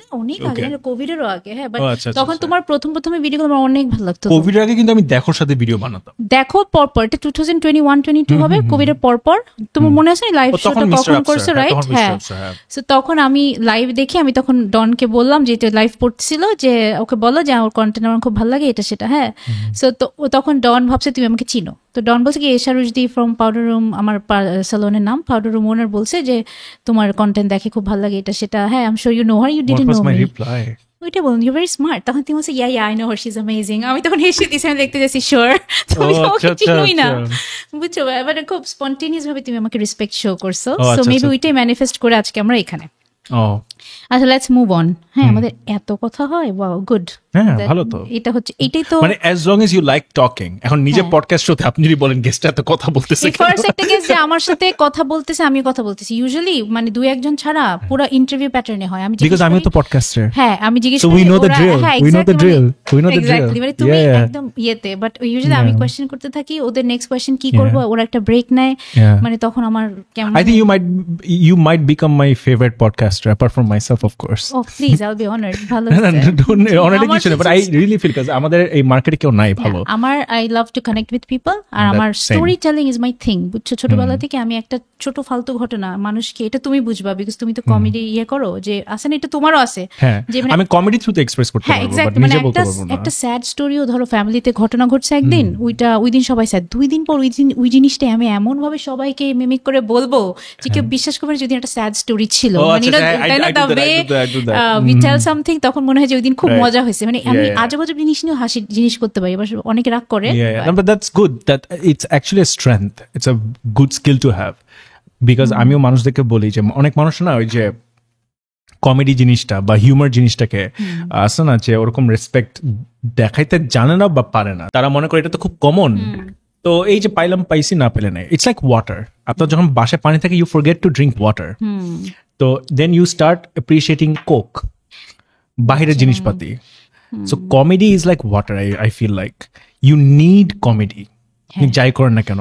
Okay. কোভিডেরও আগে, হ্যাঁ, বাট ও আচ্ছা, আচ্ছা, তখন আচ্ছা। তোমার প্রথমে ভিডিওগুলো আমার অনেক ভালো লাগতো। কোভিড আগে কিন্তু আমি দেখোর সাথে ভিডিও বানাতাম। দেখো পরপর এটা 2021-22 হবে, কোভিডের পরপর, তোমার মনে আছে লাইভ ও তখন শোটা মিস্টার কখন আফসার, করছো, হ্যাঁ, রাইট? তখন মিস্টার হ্যাঁ, আফসার, হ্যাঁ। সো তখন আমি লাইভ দেখে আমি তখন ডনকে বললাম যে এটা লাইভ পড়ছিল, যে ওকে বলো যে আমার কন্টেন্ট আমার খুব ভালো লাগে এটা সেটা, হ্যাঁ। সো তখন ডন ভাবছে তুমি আমাকে চিনো, তো ডন বলছে কি এশা রুজদি ফ্রম পাউডার রুম, আমার স্যালনের নাম পাউডার রুম ওনার, বলছে যে তোমার কন্টেন্ট দেখে খুব ভালো লাগে এটা সেটা, হ্যাঁ I am sure you know her, you What didn't was know my me. reply? ওইটা বলুন ইউ ভেরি স্মার্ট, তখন তুমি বলছো yeah I know her she is amazing, আমি তখন হেসে দিয়েছি, আমি দেখতে যাচ্ছি শিওর তুমি তো ওকে চিনোই না, বুঝছো, এবারে খুব স্পন্টেনিয়াস ভাবে তুমি আমাকে রেসপেক্ট শো করছো, সো মেবি ওইটাই ম্যানিফেস্ট করে আজকে আমরা এখানে। আচ্ছা লেটস মুভ অন। হ্যাঁ আমাদের এত কথা হয়, ওয়াও গুড, হ্যাঁ ভালো তো, এটা হচ্ছে এটাই তো মানে as long as you like talking। এখন নিজে পডকাস্ট শোতে আপনি যদি বলেন গেস্ট এত কথা বলতেছে, ফার্স্ট একটা গেস্ট যে আমার সাথে কথা বলতেছে আমি কথা বলতেছি, ইউজুয়ালি মানে দুই একজন ছাড়া পুরো ইন্টারভিউ প্যাটার্নে হয়। আমি বিকজ আমি তো পডকাস্টার, হ্যাঁ আমি জিজ্ঞেস so করি, we know the drill, we know the drill, we know the drill, exactly, মানে তুমি একদম ইয়েতে, বাট ইউজুয়ালি আমি কোশ্চেন করতে থাকি, ওদের নেক্সট কোশ্চেন কি করব, ওরা একটা ব্রেক নেয়, মানে তখন আমার কেমন, I think you might become my favorite podcaster apart from myself of course. Oh please, I'll be honored. ভালো already কিছু না, but I really feel because আমাদের এই মার্কেটে কেউ নাই ভালো। আমার I love to connect with people, আর আমার story telling is my thing, বুঝছো, ছোটবেলা থেকে আমি একটা ছোট ফালতু ঘটনা মানুষকে, এটা তুমি বুঝবা বিকজ তুমি তো কমেডি করো, যে আছে না, এটা তোমারও আছে, যে আমি কমেডি থ্রুতে এক্সপ্রেস করতে পারবো, বাট নিজে বলতে পারবো না। একটা স্যাড স্টোরিও ধরো ফ্যামিলিতে ঘটনা ঘটছে একদিন, ওই দিন সবাই স্যাড, 2 দিন পর ওই জিনিসটাই আমি এমন ভাবে সবাইকে মিমিক করে বলবো যে কেউ বিশ্বাস করবে যদি একটা স্যাড স্টোরি ছিল, মানে তাই না, the way we tell something, তখন মনে হয় যে ওই দিন খুব মজা হয়েছে, মানে আমি আজেবাজে জিনিস নিয়ে হাসি জিনিস করতে পারি, এবার অনেকে রাগ করে, but that's good, that it's actually a strength, it's a good skill to have, because আমিও মানুষদেরকে বলি যে অনেক মানুষ না ওই যে কমেডি জিনিসটা বা হিউমার জিনিসটাকে আছে না, যে ওরকম রেসপেক্ট দেখাইতে জানে না বা পারে না, তারা মনে করে এটা তো খুব কমন, তো এই যে পাইলাম পাইছি না পেলে নাই, ইটস লাইক ওয়াটার, আপনার যখন বাসায় পানি থাকে you forget to drink water, তো then you start appreciating coke, বাহিরের জিনিসপাতি। So comedy is like water, I feel like you need comedy, যাই করেন না কেন,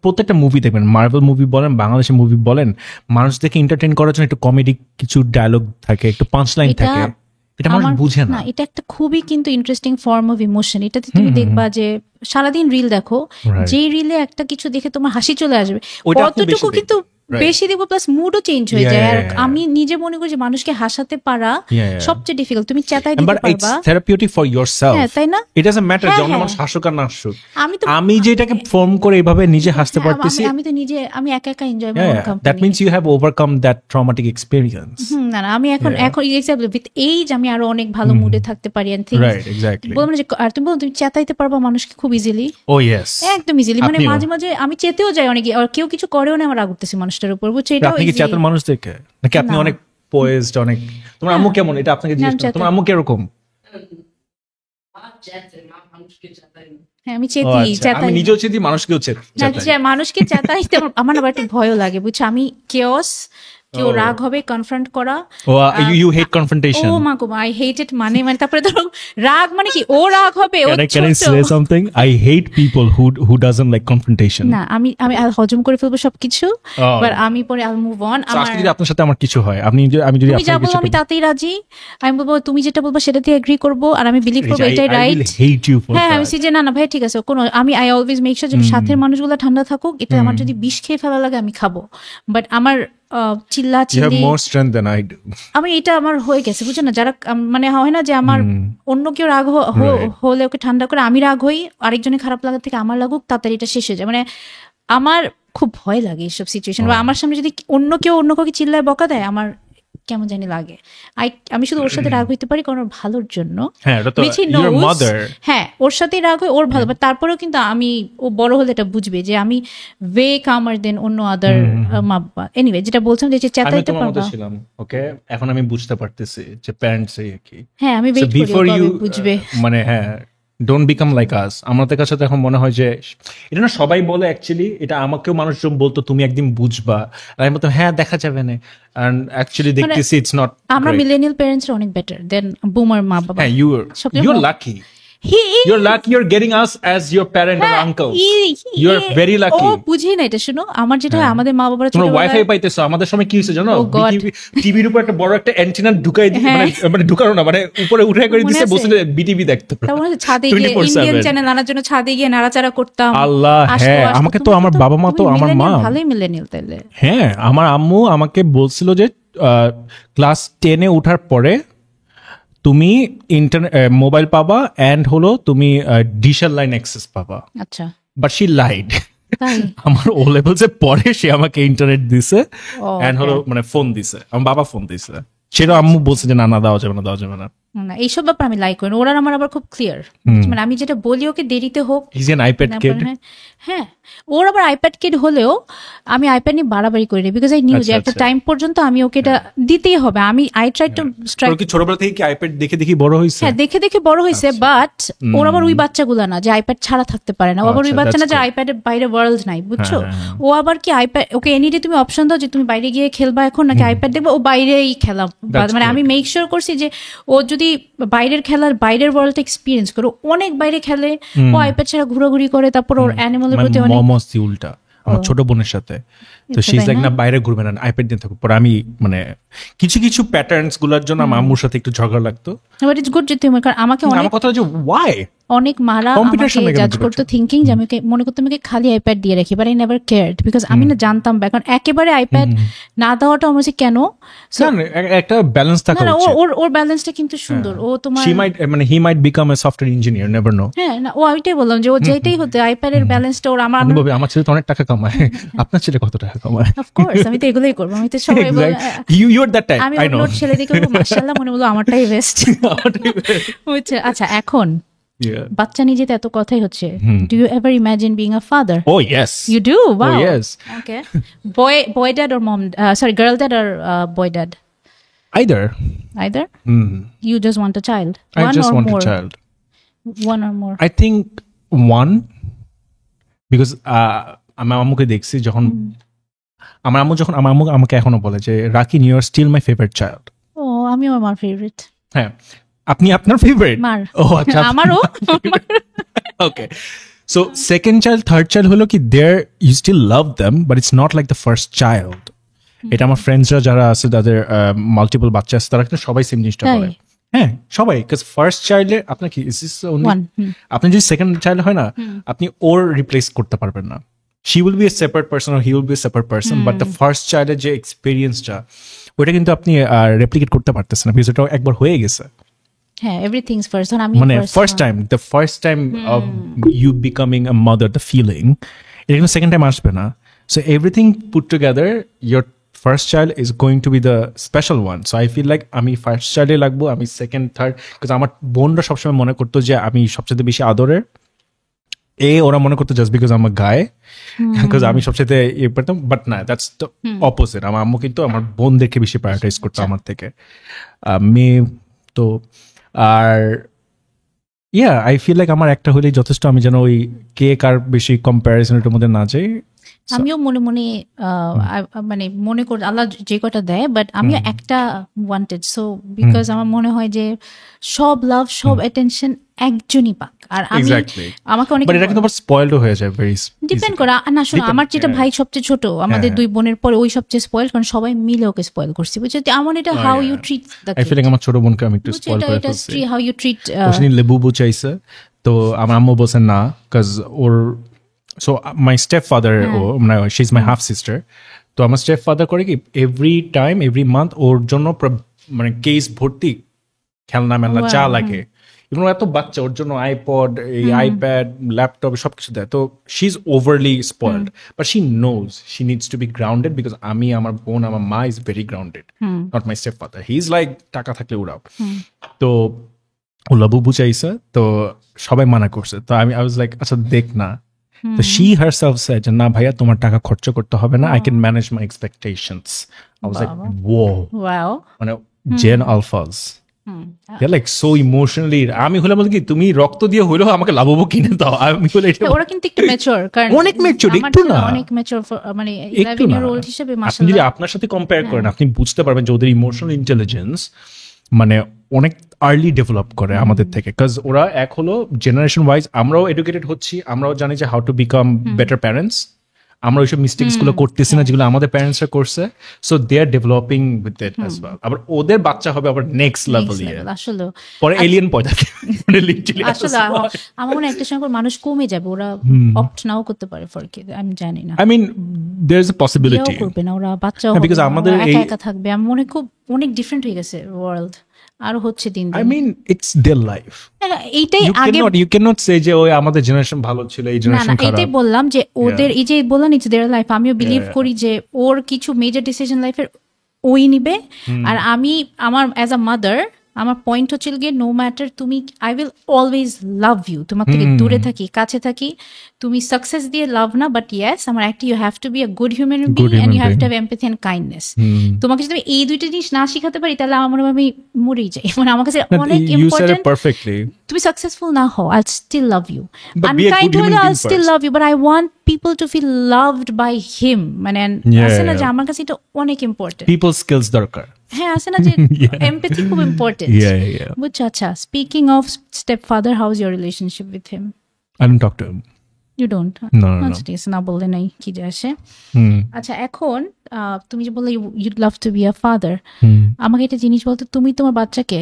প্রত্যেকটা মুভি দেখবেন, মার্ভেল মুভি বলেন, বাংলাদেশের মুভি বলেন, মানুষদেরকে এন্টারটেইন করার জন্য একটু কমেডি কিছু ডায়লগ থাকে, একটু পাঁচ লাইন থাকে, এটা মানুষ বুঝে না। এটা একটা খুবই কিন্তু ইন্টারেস্টিং ফর্ম অফ ইমোশন, এটাতে তুমি দেখবা যে সারাদিন রিল দেখো, যেই রিলে একটা কিছু দেখে তোমার হাসি চলে আসবে, কতটুকু কিন্তু বেশি দেখবো, প্লাস মুডও চেঞ্জ হয়ে যায়। আর আমি নিজে মনে করি যে মানুষকে হাসাতে পারা সবচেয়ে ডিফিকাল্ট, তুমি চেতাই দিতে পারবা, থেরাপিউটিক ফর ইয়োরসেলফ, তাই না, ইট ডাজন্ট ম্যাটার যে অন্য মানুষ হাসুক আর না হাসুক, আমি যেটাকে ফর্ম করে এইভাবে নিজে হাসতে পারতেছি, আমি তো নিজে আমি একা একা এনজয় করলাম, that means you have overcome that traumatic experience. না আমি এখন এক্সাম্পল উইথ এইজ আমি আরো অনেক ভালো মুডে থাকতে পারি, এন্ড থিংস রাইট এক্স্যাক্টলি বললাম যে, আর তুমি বলো তুমি চেতাইতে পারবা মানুষকে খুব ইজিলি, ও ইয়েস একদম ইজিলি, মানে মাঝে মাঝে আমি চেতেও যাই অনেকে, আর কেউ কিছু করেও না আমার রাগ উঠতেছে মানুষটার উপর, বুঝছো, এটা আপনি কি চেতন মানুষ দেখে নাকি আপনি অনেক পোয়েজড, অনেক, তোমার আম্মু কেমন, এটা আপনাকে জিজ্ঞেস করতে, তোমার আম্মু কিরকম? হ্যাঁ আমি চেতি, আমি নিজেও চেতি, মানুষকেও চেতাই, মানুষকে চেতাইতে আমার আবার একটু ভয়ও লাগে, বুঝছো, আমি কেওস, কেউ রাগ হবে কনফ্রন্ট করা, you hate confrontation, ও মা গো আই হেট ইট, মানে তারপরে ধরো রাগ মানে কি, ও রাগ হবে, ও can I say something? I hate people who doesn't like confrontation. না আমি হজম করে ফেলবো সবকিছু, বাট আমি পরে আই মুভ অন। আমার যদি আপনার সাথে আমার কিছু হয়, আমি যদি তুমি যা বলবো আমি তাতেই রাজি, আমি বলবো তুমি যেটা বলবো সেটাতে এগ্রি করব, আর আমি বিলিভ করবো এটাই রাইট। হ্যাঁ আমি যে না ভাই ঠিক আছে, কোনো আমি আই অলওয়েজ মেক শিওর যে সাথের মানুষগুলো ঠান্ডা থাকুক, এটা আমার যদি বিষ খেয়ে ফেলা লাগে আমি খাবো, বাট আমার চিল্লা চিল্লি আমি এটা আমার হয়ে গেছে, বুঝছো না, যারা মানে হয় না যে আমার অন্য কেউ রাগ হলে ওকে ঠান্ডা করে আমি রাগ হই, আরেকজনের খারাপ লাগার থেকে আমার লাগুক, তাড়াতাড়ি এটা শেষ হয়ে যায়, মানে আমার খুব ভয় লাগে এইসব সিচুয়েশন, বা আমার সামনে যদি অন্য কেউ অন্য কাউকে চিল্লায় বকা দেয় আমার কেমন জানি লাগে, আমি শুধু ওর সাথে রাগ হইতে পারি কারণ ওর ভালোর জন্য, হ্যাঁ ওর সাথেই রাগ হয়, ওর ভালো, বাট তারপরেও কিন্তু আমি ও বড় হলে এটা বুঝবে যে আমি ওয়ে কামার দেন অন্য আদার মা বাবা। এনিওয়ে যেটা বলছিলাম যে চেতাইতে পারবা, ওকে এখন আমি বুঝতে পারতেছি যে প্যারেন্টস কি, হ্যাঁ আমি ওয়েট করি বুঝবে, মানে হ্যাঁ ডোন্ট বিকাম লাইক আস। আমাদের কাছে তো এখন মনে হয় যে এটা না সবাই বলে, অ্যাকচুয়ালি এটা আমাকেও মানুষজন বলতো তুমি একদিন বুঝবা, আমি বলতাম হ্যাঁ দেখা যাবে না, এন্ড অ্যাকচুয়ালি দেখতেছি ইটস নট, আমরা মিলেনিয়াল প্যারেন্টস অনেক বেটার দেন বুমার মা বাবা। হ্যাঁ you're lucky, you're lucky you're getting us as your parent and uncle, you're very lucky। ও বুঝি না এটা, শুনো আমার যেটা আমাদের মা বাবারা তোমরা ওয়াইফাই পাইতেছো, আমাদের সময় কি হইছে জানো, টিভির উপর একটা বড় একটা অ্যান্টেনা ঢুকাই দিয়ে, মানে ঢুকানো না, মানে উপরে উঠে করে দিছে, বসে বিটিভি দেখতো, তারপর ছাদে গিয়ে ইন্ডিয়ান চ্যানেল আনার জন্য ছাদে গিয়ে নাড়াচাড়া করতাম। আল্লাহ হ্যাঁ, আমাকে তো আমার বাবা মা তো আমার মা ভালোই মিলেনিয়াল তাইলে। হ্যাঁ আমার আম্মু আমাকে বলছিল যে ক্লাস 10 এ ওঠার পরে তুমি ইন্টারনেট মোবাইল পাবা, এন্ড হলো তুমি ডিশের লাইন অ্যাক্সেস পাবা। আচ্ছা বাট শি লাইড, আমার ও লেভেলস এ পরে সে আমাকে ইন্টারনেট দিছে, এন্ড হলো মানে ফোন দিছে, আমার বাবা ফোন দিছে, সেটা আম্মু বলছে যে না দেওয়া যাবে না। না এইসব ব্যাপার আমি লাইক করি না। ওরা আমার আবার খুব ক্লিয়ার, মানে আমি যেটা বলি ওকে দেরিতে হোক, He's an iPad kid. হ্যাঁ ওর আবার আইপ্যাড কিড হলেও আমি আইপ্যাড নিয়ে বাড়াবাড়ি করি না, বিকজ আই নিউ যে একটা টাইম পর্যন্ত আমি ওকে এটা দিতেই হবে। আমি আই ট্রাই টু স্ট্রাইক। কি ছোটবেলা থেকে কি আইপ্যাড দেখে দেখে বড় হয়েছে? হ্যাঁ দেখে দেখে বড় হয়েছে, বাট ওর আবার ওই বাচ্চাগুলা না যে আইপ্যাড ছাড়া থাকতে পারে না। ও আবার ওই বাচ্চা না যে আইপ্যাডের বাইরে ওয়ার্ল্ড নাই, বুঝছো? ও আবার কি আইপ্যাড ওকে এনিডে তুমি অপশন দাও যে তুমি বাইরে গিয়ে খেলবা এখন নাকি আইপ্যাড দেখবা, ও বাইরেই খেলা। মানে আমি মেক শিওর করছি যে ও যদি বাইরের খেলার বাইরের ওয়ার্ল্ড এক্সপিরিয়েন্স করে, অনেক বাইরে খেলে, ও আইপ্যাড ছাড়া ঘোরাঘুরি করে, তারপর ওর অ্যানিমালের প্রতি অনেক উল্টা আমার ছোট বোনের সাথে। তো শি ইজ লাইক না বাইরে ঘুরবে না, আইপ্যাড দিয়ে থাকো। পরে আমি মানে কিছু কিছু প্যাটার্নস গুলোর জন্য আমার আম্মুর সাথে একটু ঝগড়া লাগতো। বাট ইটস গুড যে তুমি, কারণ আমাকে আমার কথা যে ওয়াই অনেক মারা আমাকে জাজ করতো থিঙ্কিং যে আমি মনে করতাম আমি খালি আইপ্যাড দিয়ে রাখি, বাট আই নেভার কেয়ারড বিকজ আমি না জানতাম এখন একেবারে আইপ্যাড না দেওয়াটা আমার কেন একটা ব্যালেন্স থাকা উচিত। ওর ব্যালেন্সটা কিন্তু সুন্দর। ও তোমার he might become a software engineer, never know. হ্যাঁ না ও ওইটাই বললাম যে ও যেটাই হতে আইপ্যাডের ব্যালেন্সটা ওর আমার ছেলে তো অনেক টাকা কামায়, আপনার ছেলে কত টাকা কামায়? অফকোর্স আমি তো এগুলোই করবো। আমি তো সবাই ইউ আর দ্যাট টাইপ, আমি আই নো। ওর ছেলে দেখে মাশাআল্লাহ মনে বলবো আমারটাই বেস্ট। আচ্ছা এখন বাচ্চা নিয়ে যেতে এত কথাই হচ্ছে, do you ever imagine being a father? Oh yes, you do? Wow. Oh yes. Okay. boy dad or mom sorry girl dad or boy dad? Either. You just want a child? I One just or want more? a child. One or more? I think one, because আমার আম্মুকে দেখছি যখন আমার আম্মু আমাকে এখনো বলে যে Rakin, you are still my favourite child. ও আমিও আমার ফেভারিট। হ্যাঁ আপনি আপনার ফেভারিট? মার। ও আচ্ছা আমারও। Okay, so second child third child হলো কি there you still love them but it's not like the first child. এটা আমার ফ্রেন্ডসরা যারা আছে তাদের মাল্টিপল বাচ্চা আছে তারা কিন্তু সবাই সেম জিনিসটা বলে। হ্যাঁ সবাই, বিকজ ফার্স্ট চাইল্ডের আপনার কি আপনি যদি সেকেন্ড চাইল্ড হয় না আপনি ওর রিপ্লেস করতে পারবেন না। she will be a separate person or he will be a separate person, but the first child এর যে এক্সপেরিয়েন্সটা ওটা কিন্তু আপনি রেপ্লিকেট করতে পারতেছেন না, বিকজ ওটা একবার হয়ে গেছে। হ্যাঁ এভরিথিংস ফার্স্ট। আমি মানে the first time of you becoming a mother, the feeling, এটা কিন্তু সেকেন্ড টাইম আসবে না। So everything put together, your first child is going to be the special one. So I feel like আমি first চাইল্ডে লাগবো, আমি second third, because আমার বোনরা সবসময় মনে করতো যে আমি সবচেয়ে বেশি আদরের। ওরা মনে করতো জাস্ট বিকজ আমার গায়ে, বিকজ আমি সবচেয়ে ইয়ে পারতাম, বাট না, দ্যাটস দ্য অপোজিট। আমার আম্মু কিন্তু আমার বোনদেরকে বেশি প্রায়োরিটাইজ করতো আমার থেকে। মেয়ে তো আর আই ফিল লাইক আমার একটা হলেই যথেষ্ট, আমি যেন ওই কে কার বেশি কম্প্যারিজনের মধ্যে না যাই। আমিও মনে মনে মানে মনে করি আল্লাহ যে কটা দেয়, বাট আমিও একটা ওয়ান্টেড। সো বিকজ আমার মনে হয় যে সব লাভ সব অ্যাটেনশন একজনই পাক। আর আমি আমাকে অনেক এটা কিন্তু আবার স্পয়েলড হয়ে যায়, ভেরি ডিপেন্ড করে না। শোনো আমার যেটা ভাই সবচেয়ে ছোট, আমাদের দুই বোনের পরে ওই সবচেয়ে স্পয়েল, কারণ সবাই মিলে ওকে স্পয়েল করছি, বুঝছো? আমার এটা how you treat the kid. I feel like আমার ছোট বোনকে আমি একটু স্পয়েল করে ফেলছি। হাউ ইউ ট্রিট ওসনি লেবু চাইছে, তো আমার আম্মু বলছে না, কাজ ওর so my stepfather, she is my half sister. তো আমার স্টেপ ফাদার করে কি এভরি টাইম এভরি মান্থ ওর জন্য মানে কেস ভর্তি খেলনা মেলনা যা লাগে, ইভেন এত বাচ্চা ওর জন্য আইপড, এই আইপ্যাড, ল্যাপটপ সবকিছু দেয়। তো she is overlay spoiled, but she knows she needs to B grounded, because আমি, আমার বোন, আমার মা is very grounded, not my step father. He is like টাকা থাকলে উড়াও। তো ও লাবু চাইছে, তো সবাই মানা করছে। তো আই ওয়াজ লাইক আচ্ছা দেখ না। তো she herself said না ভাইয়া তোমার টাকা খরচ করতে হবে না, I can manage my expectations. I was like whoa, মানে Gen Alphas, they're like so emotionally, আমি হলে বলতে কি তুমি রক্ত দিয়ে হইলেও আমাকে লাভবো কিনে দাও। আমি বলে এটা ওরা কিন্তু একটু ম্যাচিউর, কারণ অনেক ম্যাচিউর, একটু না অনেক ম্যাচিউর, মানে 11 year old হিসেবে আপনি মাশাআল্লাহ। যদি আপনার সাথে কম্পেয়ার করেন আপনি বুঝতে পারবেন যে ওদের ইমোশনাল ইন্টেলিজেন্স মানে অনেক আর্লি ডেভেলপ করে আমাদের থেকে, বিকজ ওরা এক হলো জেনারেশন ওয়াইজ, আমরাও এডুকেটেড হচ্ছি, আমরাও জানি যে how to become better parents, আমরা ওইসব মিস্টেক্স গুলো করতেছি না যেগুলো আমাদের প্যারেন্টসরা করছে। So they are developing with that as well. আবার ওদের বাচ্চা হবে আবার নেক্সট লেভেল ইয়ে, আসলে পরে এলিয়েন পয়দা মানে লিটারালি আসলে আমার মনে একটা সময় মানুষ কমে যাবে, ওরা অপ্ট নাও করতে পারে ফর কি আমি জানি না। I mean there is a possibility করবে না ওরা, বাচ্চা বিকজ আমাদের একা একা থাকবে। আমার মনে খুব অনেক ডিফারেন্ট হয়ে গেছে ওয়ার্ল্ড, আরো হচ্ছে দিন দিন। I mean it's their life. এইটাই আগে you cannot say যে ওই আমাদের জেনারেশন ভালো ছিল এই জেনারেশন খারাপ। এটাই বললাম যে ওদের এই যে বললাম ইটস देयर লাইফ, আমিও বিলিভ করি যে ওর কিছু মেজর ডিসিশন লাইফের ওই নিবে। আর আমি আমার অ্যাজ আ মাদার আমার পয়েন্ট হচ্ছিল গিয়ে নো ম্যাটার তুমি I will always love you, তোমার থেকে দূরে থাকি কাছে থাকি, তুমি সাকসেস দিয়ে লাভ না, বাট ইয়েস আমার একটা you have to be a good human being and you have to have empathy and kindness. তোমাকে যদি এই দুইটা জিনিস না শিখাতে পারি তাহলে আমার মনে হয় আমি মরেই যাই। মানে আমার কাছে অনেক ইম্পর্টেন্ট তুমি সাকসেসফুল না হও, I still love you, unkind হলে I still love you, but I want people to feel loved by him. মানে আছে না যে আমার কাছে এটা অনেক ইম্পর্টেন্ট, পিপল স্কিলস দরকার। হ্যাঁ আছে না যে এমপ্যাথি খুব ইম্পর্টেন্ট। বুঝছো? আচ্ছা, speaking of stepfather, how is your relationship with him? I don't talk to him. You don't? No. আচ্ছা ঠিক আছে, না বললে নাই কি যে আসে। আচ্ছা এখন তুমি যে বললে you'd love to be a father, আমাকে একটা জিনিস বলতো, তুমি তোমার বাচ্চাকে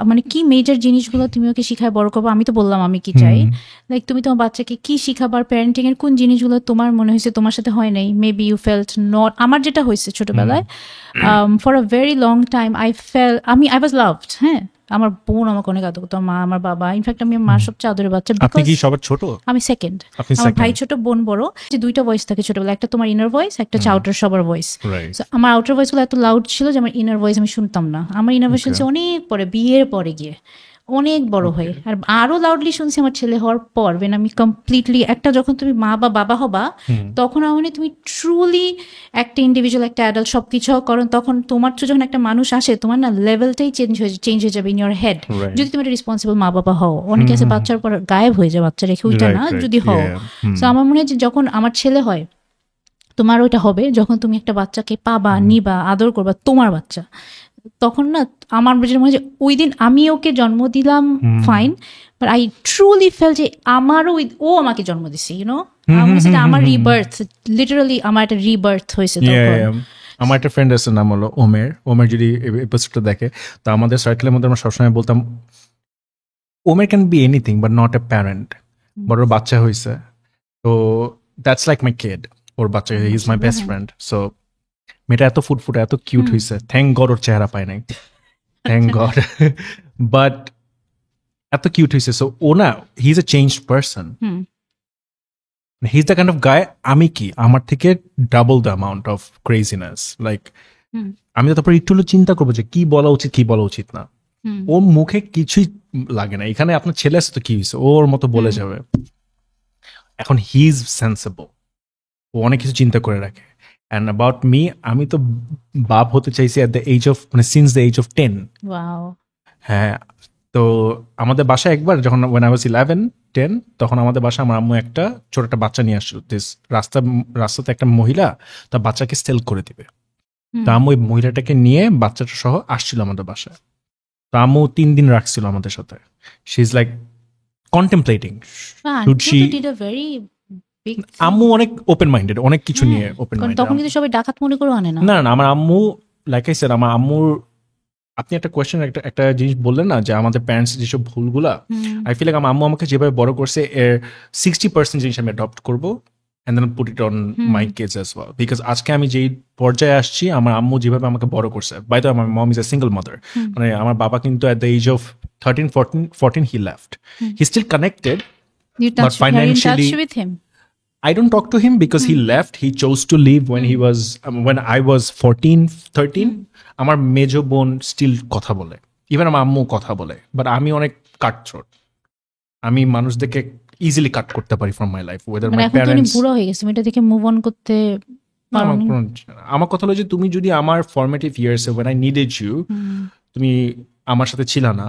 মানে কি মেজর জিনিসগুলো তুমি ওকে শিখায় বড় করবো? আমি তো বললাম আমি কি চাই, লাইক তুমি তোমার বাচ্চাকে কি শিখাবার, প্যারেন্টিং এর কোন জিনিসগুলো তোমার মনে হয়েছে তোমার সাথে হয় নাই, মেবি ইউ ফেল্ট নট। আমার যেটা হয়েছে ছোটবেলায়, for a very long time I was loved. হ্যাঁ, আমার বোন আমাকে অনেক আদর করতো, মা, আমার বাবা, ইনফ্যাক্ট আমি মার সবচেয়ে আদরের বাচ্চা। আপনি কি সবার ছোট? আমি সেকেন্ড, আমার ভাই ছোট, বোন বড়। যে দুইটা ভয়েস থাকে ছোটবেলা, একটা তোমার ইনার ভয়েস, একটা আউটার সবার ভয়েস। আমার আউটার ভয়েস গুলো এত লাউড ছিল যে আমার ইনার ভয়েস আমি শুনতাম না। আমার ইনার ভয়েস শুনছি অনেক পরে, বিয়ের পরে গিয়ে অনেক বড় হয়ে, আর আরো লাউডলি শুনছি আমার ছেলে হওয়ার পর। when আমি কমপ্লিটলি একটা, যখন তুমি মা বা বাবা হবা তখন মানে তুমি ট্রুলি একটা ইন্ডিভিজুয়াল, একটা অ্যাডাল্ট, সবকিছু করো, তখন তোমার তো যখন একটা মানুষ আসে তোমার না লেভেলটাই চেঞ্জ হয়ে যাবে ইন ইয়োর হেড, যদি তুমি একটা রেসপন্সিবল মা বাবা হও। অনেকে আছে বাচ্চার পর গায়েব হয়ে যায়, বাচ্চা রেখে ওইটা না যদি হও। তো আমার মনে হয় যে যখন আমার ছেলে হয় তোমার ওইটা হবে, যখন তুমি একটা বাচ্চাকে পাবা, নিবা, আদর করবা, তোমার বাচ্চা, তখন না আমার মনে হয় যে ওই দিন আমি ওকে জন্ম দিলাম fine, but I truly fail যে আমারও ও আমাকে জন্ম দিছে, ইউনো আমার রিবার্থ, লিটারালি আমার একটা রিবার্থ হয়েছে তখন। আমার একটা ফ্রেন্ড আছে, নাম হলো ওমের যদি এপিসোডটা দেখে, তো আমাদের সার্কেলের মধ্যে আমরা সবসময় বলতাম ওমের can be anything but not a parent. বড় বাচ্চা হয়েছে, তো দ্যাটস লাইক মাই কিড, ওর বাচ্চা, he is my best friend. So মেয়েটা এত ফুটফুটে, এত কিউট হয়েছে, থ্যাংক গড ওর চেহারা পায় নাই, থ্যাংক গড, বাট এত কিউট হয়েছে। সো ও না, he is a changed person, he is the kind of গায় আমি কি, আমার থেকে double the amount of craziness. Like আমি তো তারপর একটু চিন্তা করবো যে কি বলা উচিত কি বলা উচিত না, ওর মুখে কিছুই লাগে না। এখানে আপনার ছেলে আছে তো কি হয়েছে, ওর মতো বলে যাবে। এখন হি ইজ সেন্সিবল, ও অনেক কিছু চিন্তা করে রাখে। অ্যান্ড অ্যাবাউট মি, আমি তো বাপ হতে চাইছি অ্যাট দ্য এজ অফ, মানে সিন্স দ্য এজ অফ 10। হ্যাঁ, তো আমাদের বাসায় একবার যখন when I was 11-10, তখন আমাদের বাসায় আমার আম্মু একটা ছোট একটা বাচ্চা নিয়ে আসছিল। রাস্তাতে একটা মহিলা তার বাচ্চাকে সেল করে দিবে, তো আম্মু ওই মহিলাটাকে নিয়ে বাচ্চাটা সহ আসছিল আমাদের বাসায়। তো আম্মু 3 দিন রাখছিল আমাদের সাথে। শি ইজ লাইক কন্টেমপ্লেটিং, আম্মু অনেক ওপেন মাইন্ডেড, অনেক কিছু নিয়ে ওপেন মাইন্ডেড। তখন কিন্তু সবাই ডাকাত মনে করে আনে না। না, আমার আম্মু, লাইক আই সেড, আমার আম্মুর, আপনি একটা কোয়েশ্চেন, একটা জিনিস বললেন না যে আমাদের প্যারেন্টস যেসব ভুলগুলা, আই ফিল লাইক আমার আম্মু আমাকে যেভাবে বড় করছে এর 60% জিনিস আমি অ্যাডপ্ট করবো and then put it on my kids as well, because আজকে আমি যেই পর্যায়ে আসছি, আমার আম্মু যেভাবে আমাকে বড় করছে, বাই দ্য আমার mom is a single mother, মানে আমার বাবা কিন্তু at the age of 13-14 he left. He's still connected, but financially with him. I don't talk to him because he left. He chose to leave when I was 14-13. আমার মেজো বোন still কথা বলে, even আমার আম্মু কথা বলে, বাট আমি অনেক কাটথ্রোট। আমি মানুষদেরকে ইজিলি কাট করতে পারি from my life, weather my parents. বুড়ো হয়ে গেছে, এটা থেকে মুভ অন করতে। আমার কথা হলো যে তুমি যদি আমার formative ইয়ার্সে when I needed you, তুমি আমার সাথে ছিল না।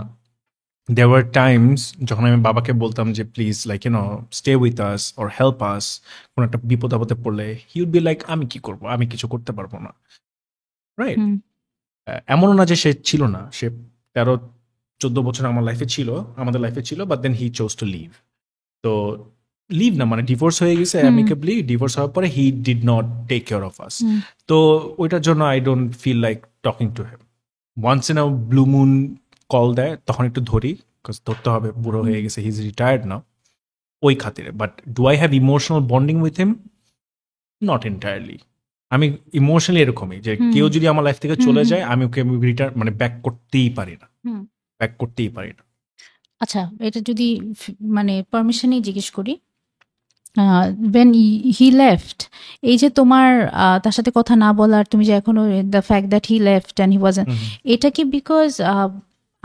There were times যখন আমি বাবাকে বলতাম যে please, like you know, stay with us or help us, কোন একটা বিপদ আপদে পড়লে, হি উড বি লাইক আমি কি করবো, আমি কিছু করতে পারবো না, রাইট? এমনও না যে সে ছিল না, সে 13-14 বছর আমার লাইফে ছিল, আমাদের লাইফে ছিল, but then he chose to leave. তো লিভ না মানে ডিভোর্স হয়ে গেছে অ্যামিকেবলি, ডিভোর্স হওয়ার পরে he did not take care of us. তো ওইটার জন্য I don't feel like talking to him. Once in a blue moon call দেয়, তখন একটু ধরি, বিকজ ধরতে হবে, বুড়ো হয়ে গেছে, হি ইজ রিটায়ার্ড নাও, ওই খাতিরে। But do I have emotional bonding with him? Not entirely. আমি ইমোশনালি এরকমই যে কেউ যদি আমার লাইফ থেকে চলে যায়, আমি ওকে রিটার্ন মানে ব্যাক করতেই পারি না, ব্যাক করতেই পারি না। আচ্ছা, এটা যদি মানে পারমিশনই জিজ্ঞেস করি, when he left, এই যে তোমার তার সাথে কথা না বলার, তুমি যে এখনো the fact that he left and he wasn't, এটা কি because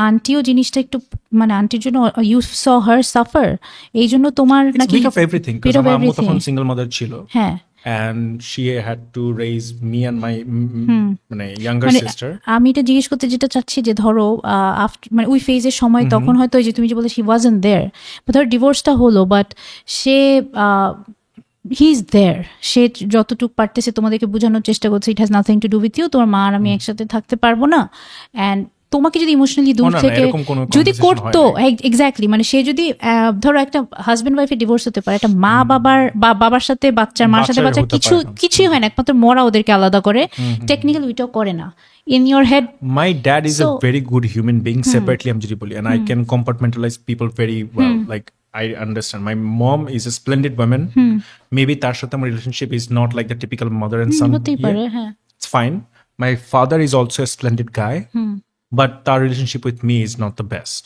আন্টিও জিনিসটা একটু মানে আন্টির জন্য you saw her suffer, এই জন্য তোমার It's নাকি bit of everything, bit because of আমার আম্মু everything? তখন সিঙ্গেল মাদার ছিল, হ্যাঁ, and she had to raise me and my মানে younger মানে sister. আমি এটা জিজ্ঞেস করতে যেটা চাচ্ছি যে ধরো আফটার মানে ওই ফেজের সময় তখন হয়তো ওই যে তুমি যে বলে she wasn't there, but ধর ডিভোর্সটা হলো, but say he is there, সে যতটুকু পারতেছে তোমাদেরকে বোঝানোর চেষ্টা করছে it has nothing to do with you, তোমার মা আর আমি একসাথে থাকতে পারবো না, অ্যান্ড তোমাকে যদি ইমোশনালি দূর না, থেকে এরকম কোনো যদি conversation করতো, এক্স্যাক্টলি মানে সে যদি ধরো একটা হাজবেন্ড ওয়াইফের ডিভোর্স হতে পারে, একটা মা বাবার সাথে বাচ্চার, মার সাথে বাচ্চার কিছুই হয় না, একমাত্র মরা ওদেরকে আলাদা করে, টেকনিক্যাল ওইটাও করে না in your head. My dad is a So- very good human being, separately আমি যদি বলি, and I can compartmentalize people very well, like I understand. My mom is a splendid woman. Maybe তার সাথে আমার relationship is not like the typical mother and son. হতেই পারে, হ্যাঁ। It's fine. My father is also a splendid guy, but our relationship with me is not the best.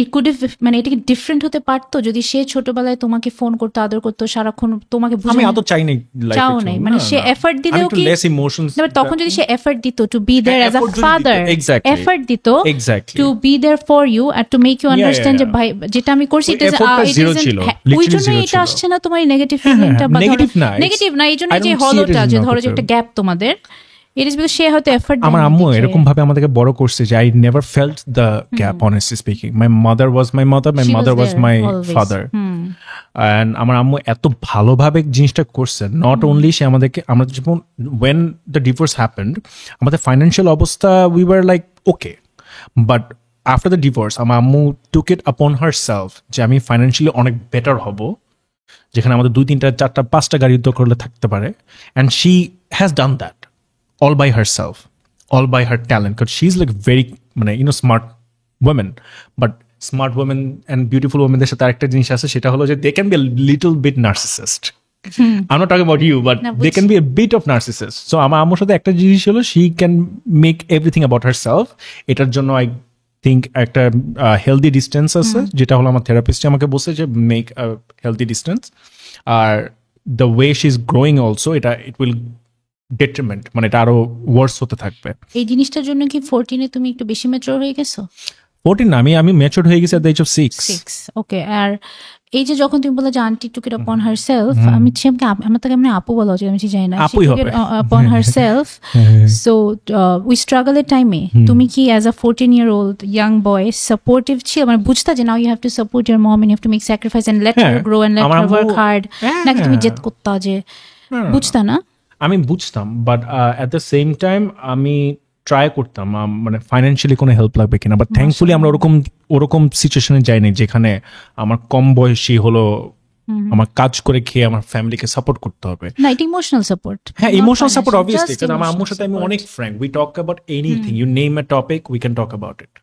It could have, মানে এটা কি different হতে পারতো যদি সে ছোটবেলায় তোমাকে ফোন করতো, আদর করতো, সারাক্ষণ তোমাকে আমি বুঝানো, এত চাই নাই life চাও এ নাই, চলুন, মানে না, সে না। এফর্ট আমি দিলেও একটু কি less emotions তখন যদি সে এফর্ট দিত to be there as a effort যদি দিত, ফাদার, exactly. এফর্ট দিত Exactly. To be there for you আর টু মেক ইউ আন্ডারস্ট্যান্ড যে ভাই যেটা আমি করছি ওই effortটা zero ছিল, ওই literally জন্য zero এটা ছিল। আসছে না তোমার নেগেটিভ ফিলিংটা, বা negative না, it's- নেগেটিভ না, এই জন্য I যে don't see it হলোটা as যে ধরো যে negative. একটা গ্যাপ তোমাদের, ইট ইজ বিকজ সে হয়তো এফর্ট আমার আম্মু এরকম ভাবে আমাদেরকে বড় করছে যে I never felt the gap, honestly speaking. My mother was my mother, my mother was my father, and আমার আম্মু এত ভালোভাবে জিনিসটা করছে। নট অনলি সে আমাদেরকে, আমরা যখন ওয়েন দ্য ডিভোর্স হ্যাপেন্ড, আমাদের ফাইন্যান্সিয়াল অবস্থা we were like okay, but after the divorce আমার আম্মু টুক ইট আপন হার সেলফ যে আমি ফাইন্যান্সিয়ালি অনেক বেটার হব, যেখানে আমাদের 2, 3, 4, 5টা গাড়ি করলে থাকতে পারে, and she has done that all by herself, all by her talent, because she's like very smart woman, but smart women and beautiful women দের সাথে আরেকটা জিনিস আছে, সেটা হলো যে they can be a little bit narcissist. I'm not talking about you, but they can be a bit of narcissist. So আমার আম্মুর সাথে একটা জিনিস হলো she can make everything about herself. এটার জন্য I think একটা healthy distance আছে, যেটা হলো আমার therapist আমাকে বলছে যে make a healthy distance, R the way she's growing also, it will detriment, মানে এটা আরো ওয়ার্স হতে থাকবে। এই জিনিসটার জন্য কি 14 তুমি একটু বেশি ম্যাচিউর হয়ে গেছো? 14 না, আমি ম্যাচিউরড হয়ে গেছি at the age of 6. ওকে। আর এই যে যখন তুমি বলে যে আন্টি টুক ইট আপন হারসেলফ, আমি আমার তাকে এমনি আপু বলা উচিত, আমি জানি না, আপুই হবে। আপন হারসেলফ, সো উই স্ট্রাগলের টাইমে তুমি কি as a 14-year-old young boy supportive ছিল, মানে বুঝতা যে now you have to support your mom and you have to make sacrifice and let her grow and let her work hard, নাকি তুমি জেদ করতা যে বুঝতা না? আমি বুঝতাম, but at the same time আমি ট্রাই করতাম মানে ফাইন্যান্সিয়ালি কোনো হেল্প লাগবে কিনা, বাট থ্যাঙ্কফুলি আমরা ওরকম সিচুয়েশনে যাইনি যেখানে আমার কম বয়সী হলো আমার কাজ করে খেয়ে আমার ফ্যামিলিকে সাপোর্ট করতে হবে। না, এটা ইমোশনাল সাপোর্ট। হ্যাঁ, ইমোশনাল সাপোর্ট অবভিয়াসলি, কারণ আমার আম্মুর সাথে আমি অনেক frank, we talk about anything, you name a topic we can talk about it.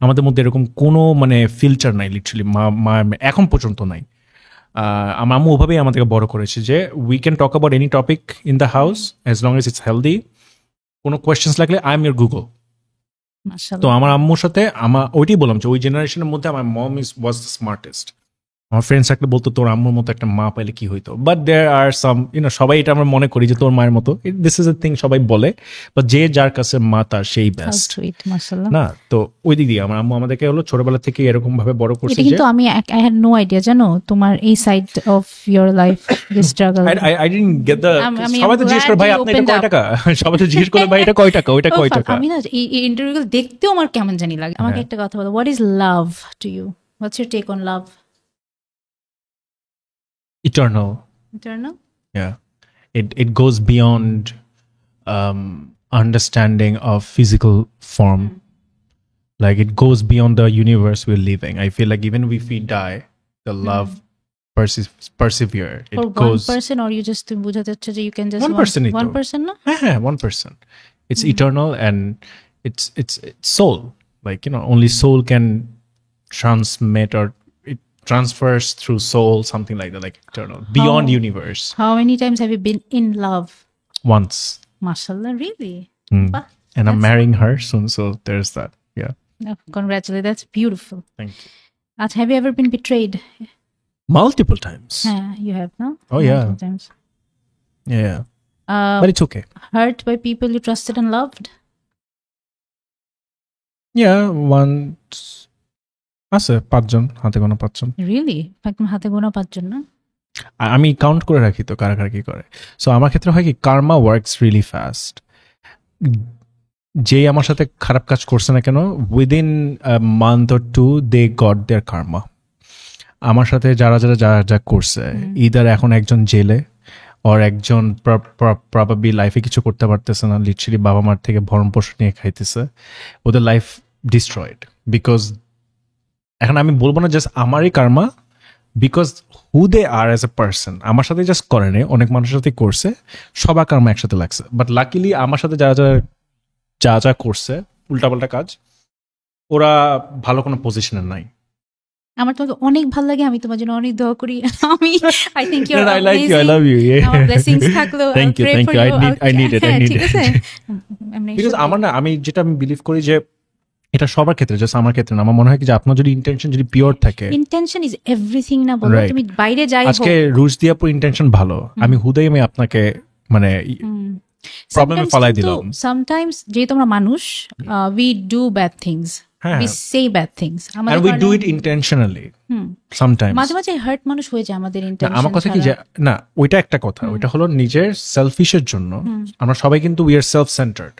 আমাদের মধ্যে এরকম কোনো মানে ফিল্টার নাই, লিটারালি মা এখন পর্যন্ত নাই। আমার আম্মু ওভাবেই আমাদেরকে বড় করেছে যে we can talk about any topic in the house as long age it's healthy. কোনো কোয়েশ্চেন্স লাগলে আই এম ইউর গুগল। তো আমার আম্মুর সাথে ওইটাই বললাম যে ওই জেনারেশনের মধ্যে আমার মম ওয়াজ দ্য স্মার্টেস্ট। আমার ফ্রেন্ডস থাকলে বলতো তোর আম্মুর মতো একটা মা পাইলে কি হইতো, বাট দেয়ার আর সাম সবাই এটা আমরা মনে করি যে তোর মায়ের মতো, দিস ইজ এ থিং সবাই বলে, বাট যে যার কাছে মা তার সেই বেস্ট না। তো ওই দিক দিয়ে আমার আম্মু আমাদেরকে হলো ছোটবেলা থেকে এরকম ভাবে বড় করছে। কিন্তু আমি আই হ্যাড নো আইডিয়া, জানো, তোমার এই side of your life this struggle. I didn't get the, সবাই তো জিজ্ঞেস করে ভাই আপনি এটা কয় টাকা, সবাই তো জিজ্ঞেস করে ভাই এটা কয় টাকা, ওইটা কয় টাকা। আমি না এই ইন্টারভিউ দেখতেও আমার কেমন জানি লাগে। আমাকে একটা কথা বলো, what is love to you? What's your take on love? Eternal. Yeah, it goes beyond understanding of physical form. Like it goes beyond the universe we're living. I feel like even if we die, the love persevere. It For goes one person, or you just বুঝাতে চাচ্ছ যে you can just one person. One person, no? Yeah, one person. It's eternal, and it's soul. Like only soul can transmit, or it transfers through soul, something like that, like eternal, beyond universe. How many times have you been in love? Once. Mashallah, really? And I'm marrying her soon, so there's that. Yeah. Oh, congratulations, that's beautiful. Thank you. Have you ever been betrayed? Multiple times. You have, no? Oh, yeah. Multiple times. Yeah. But it's okay. Hurt by people you trusted and loved? Yeah, once আছে 5 জন, হাতে গোনা 5 জন। Really? একদম হাতে গোনা 5 জন না? আমি count করে রাখি তো কারা কারা কি করে। সো আমার ক্ষেত্রে হয় কি, কার্মা ওয়ার্কস রিয়েলি ফাস্ট। যে আমার সাথে খারাপ কাজ করছে না কেন, within month or 2 they got their karma. আমার সাথে যারা যারা যা যা করছে, ইদার এখন একজন জেলে, ওর একজন প্রবাবলি লাইফে কিছু করতে পারতেছে না, লিটারালি বাবা মার থেকে ভরণ পোষণ নিয়ে খাইতেছে, ওদের লাইফ ডিস্ট্রয়েড। বিকজ এখন আমি বলবো না জাস্ট আমারই karma, because who they are as a person. আমার সাথে জাস্ট করে নেই, অনেক মানুষের সাথে করছে, সবার কার্মা একসাথে লাগছে। বাট লাকিলি আমার সাথে যারা যারা যা যা করছে উল্টাপাল্টা কাজ, ওরা ভালো কোনো পজিশনে নাই। আমার তোমাকে অনেক ভালো লাগে, আমি তোমার জন্য অনেক দোয়া করি। আমি I think you're I like you, I love you. আমার blessings থাকলো, Thank you, thank you. I need it. ঠিক আছে? Because আমার না, আমি যেটা আমি বিলিভ করি যে এটা সবার ক্ষেত্রে, জাস্ট আমার ক্ষেত্রে না। আমার মনে হয় কি যে আপনার যদি ইন্টেনশন যদি পিওর থাকে, ইন্টেনশন ইজ এভরিথিং না বলো, তুমি বাইরে যাই আজকে রুশ দিয়া পুরো ইন্টেনশন ভালো, আমি হুদাই আমি আপনাকে মানে প্রবলেমে ফালাই দিলাম। Sometimes যেহেতু আমরা মানুষ, we do bad things, we say bad things, and we do it intentionally sometimes. মাঝে মাঝে হার্ট মানুষ হয়ে যায় আমাদের ইন্টেনশন। আমার কথা কি যে না, ওইটা একটা কথা, ওইটা হলো নিজের সেলফিশের জন্য। আমরা সবাই কিন্তু we are self centred,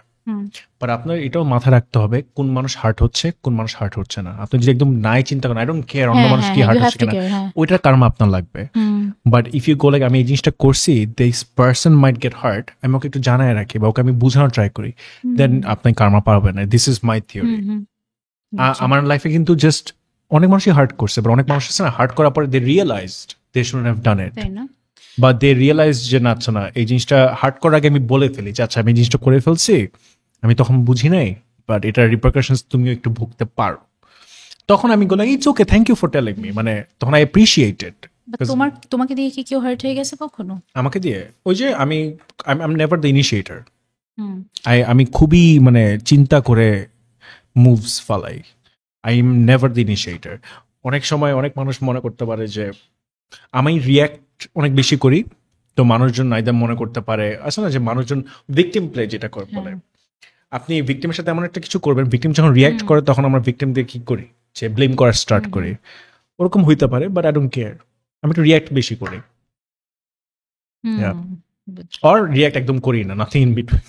but আপনার এটাও মাথায় রাখতে হবে কোন মানুষ হার্ট হচ্ছে, কোন মানুষ হার্ট হচ্ছে না। আপনি যদি একদম নাই চিন্তা করেন, আই ডোন্ট কেয়ার অন্য মানুষ কি হার্ট হচ্ছে কিনা, ওইটার কারণে আপনার লাগবে। But if you go like আমি এই জিনিসটা করছি, this person might get hurt, আমি ওকে একটু জানায় রাখি বা ওকে আমি বোঝানোর ট্রাই করি, দেন আপনি কার্মা পাবেন না। This is my theory. আমার লাইফে কিন্তু জাস্ট অনেক মানুষই হার্ট করছে, বাট অনেক মানুষ আছে না, হার্ট করার পরে they realised they shouldn't have done it, বা দে রিয়েলাইজ যে না, আচ্ছা না, এই জিনিসটা হার্ট করার আগে আমি বলে ফেলি যে আচ্ছা আমি এই জিনিসটা করে ফেলছি, আমি তখন বুঝি নাই, বাট এটার রিপারকাশনস তুমিও একটু ভুগতে পারো। তখন আমি বললাম it's okay, thank you for telling me, মানে তখন আই অ্যাপ্রিশিয়েট ইট। তোমাকে দিয়ে কি কেউ হার্ট হয়ে গেছে কখনো? আমাকে দিয়ে ওই যে আমি নেভার দ্য ইনিশিয়েটর। আমি খুবই মানে চিন্তা করে মুভস ফালাই, I am never the initiator. অনেক সময় অনেক মানুষ মনে করতে পারে যে আমি রিয়্যাক্ট অনেক বেশি করি, তো মানুষজন আইদার মনে করতে পারে আসলে না যে মানুষজন ভিকটিম প্লে যেটা করে বলে, আপনি ভিকটিমের সাথে এমন একটা কিছু করবেন, ভিকটিম যখন রিয়্যাক্ট করে তখন আমরা ভিকটিম দিয়ে কি করি যে ব্লেম করা স্টার্ট করি, ওরকম হইতে পারে, বাট আই ডোন্ট কেয়ার। আমি একটু রিয়্যাক্ট বেশি করি, অর রিয়্যাক্ট একদম করি না, নাথিং ইন বিটুইন।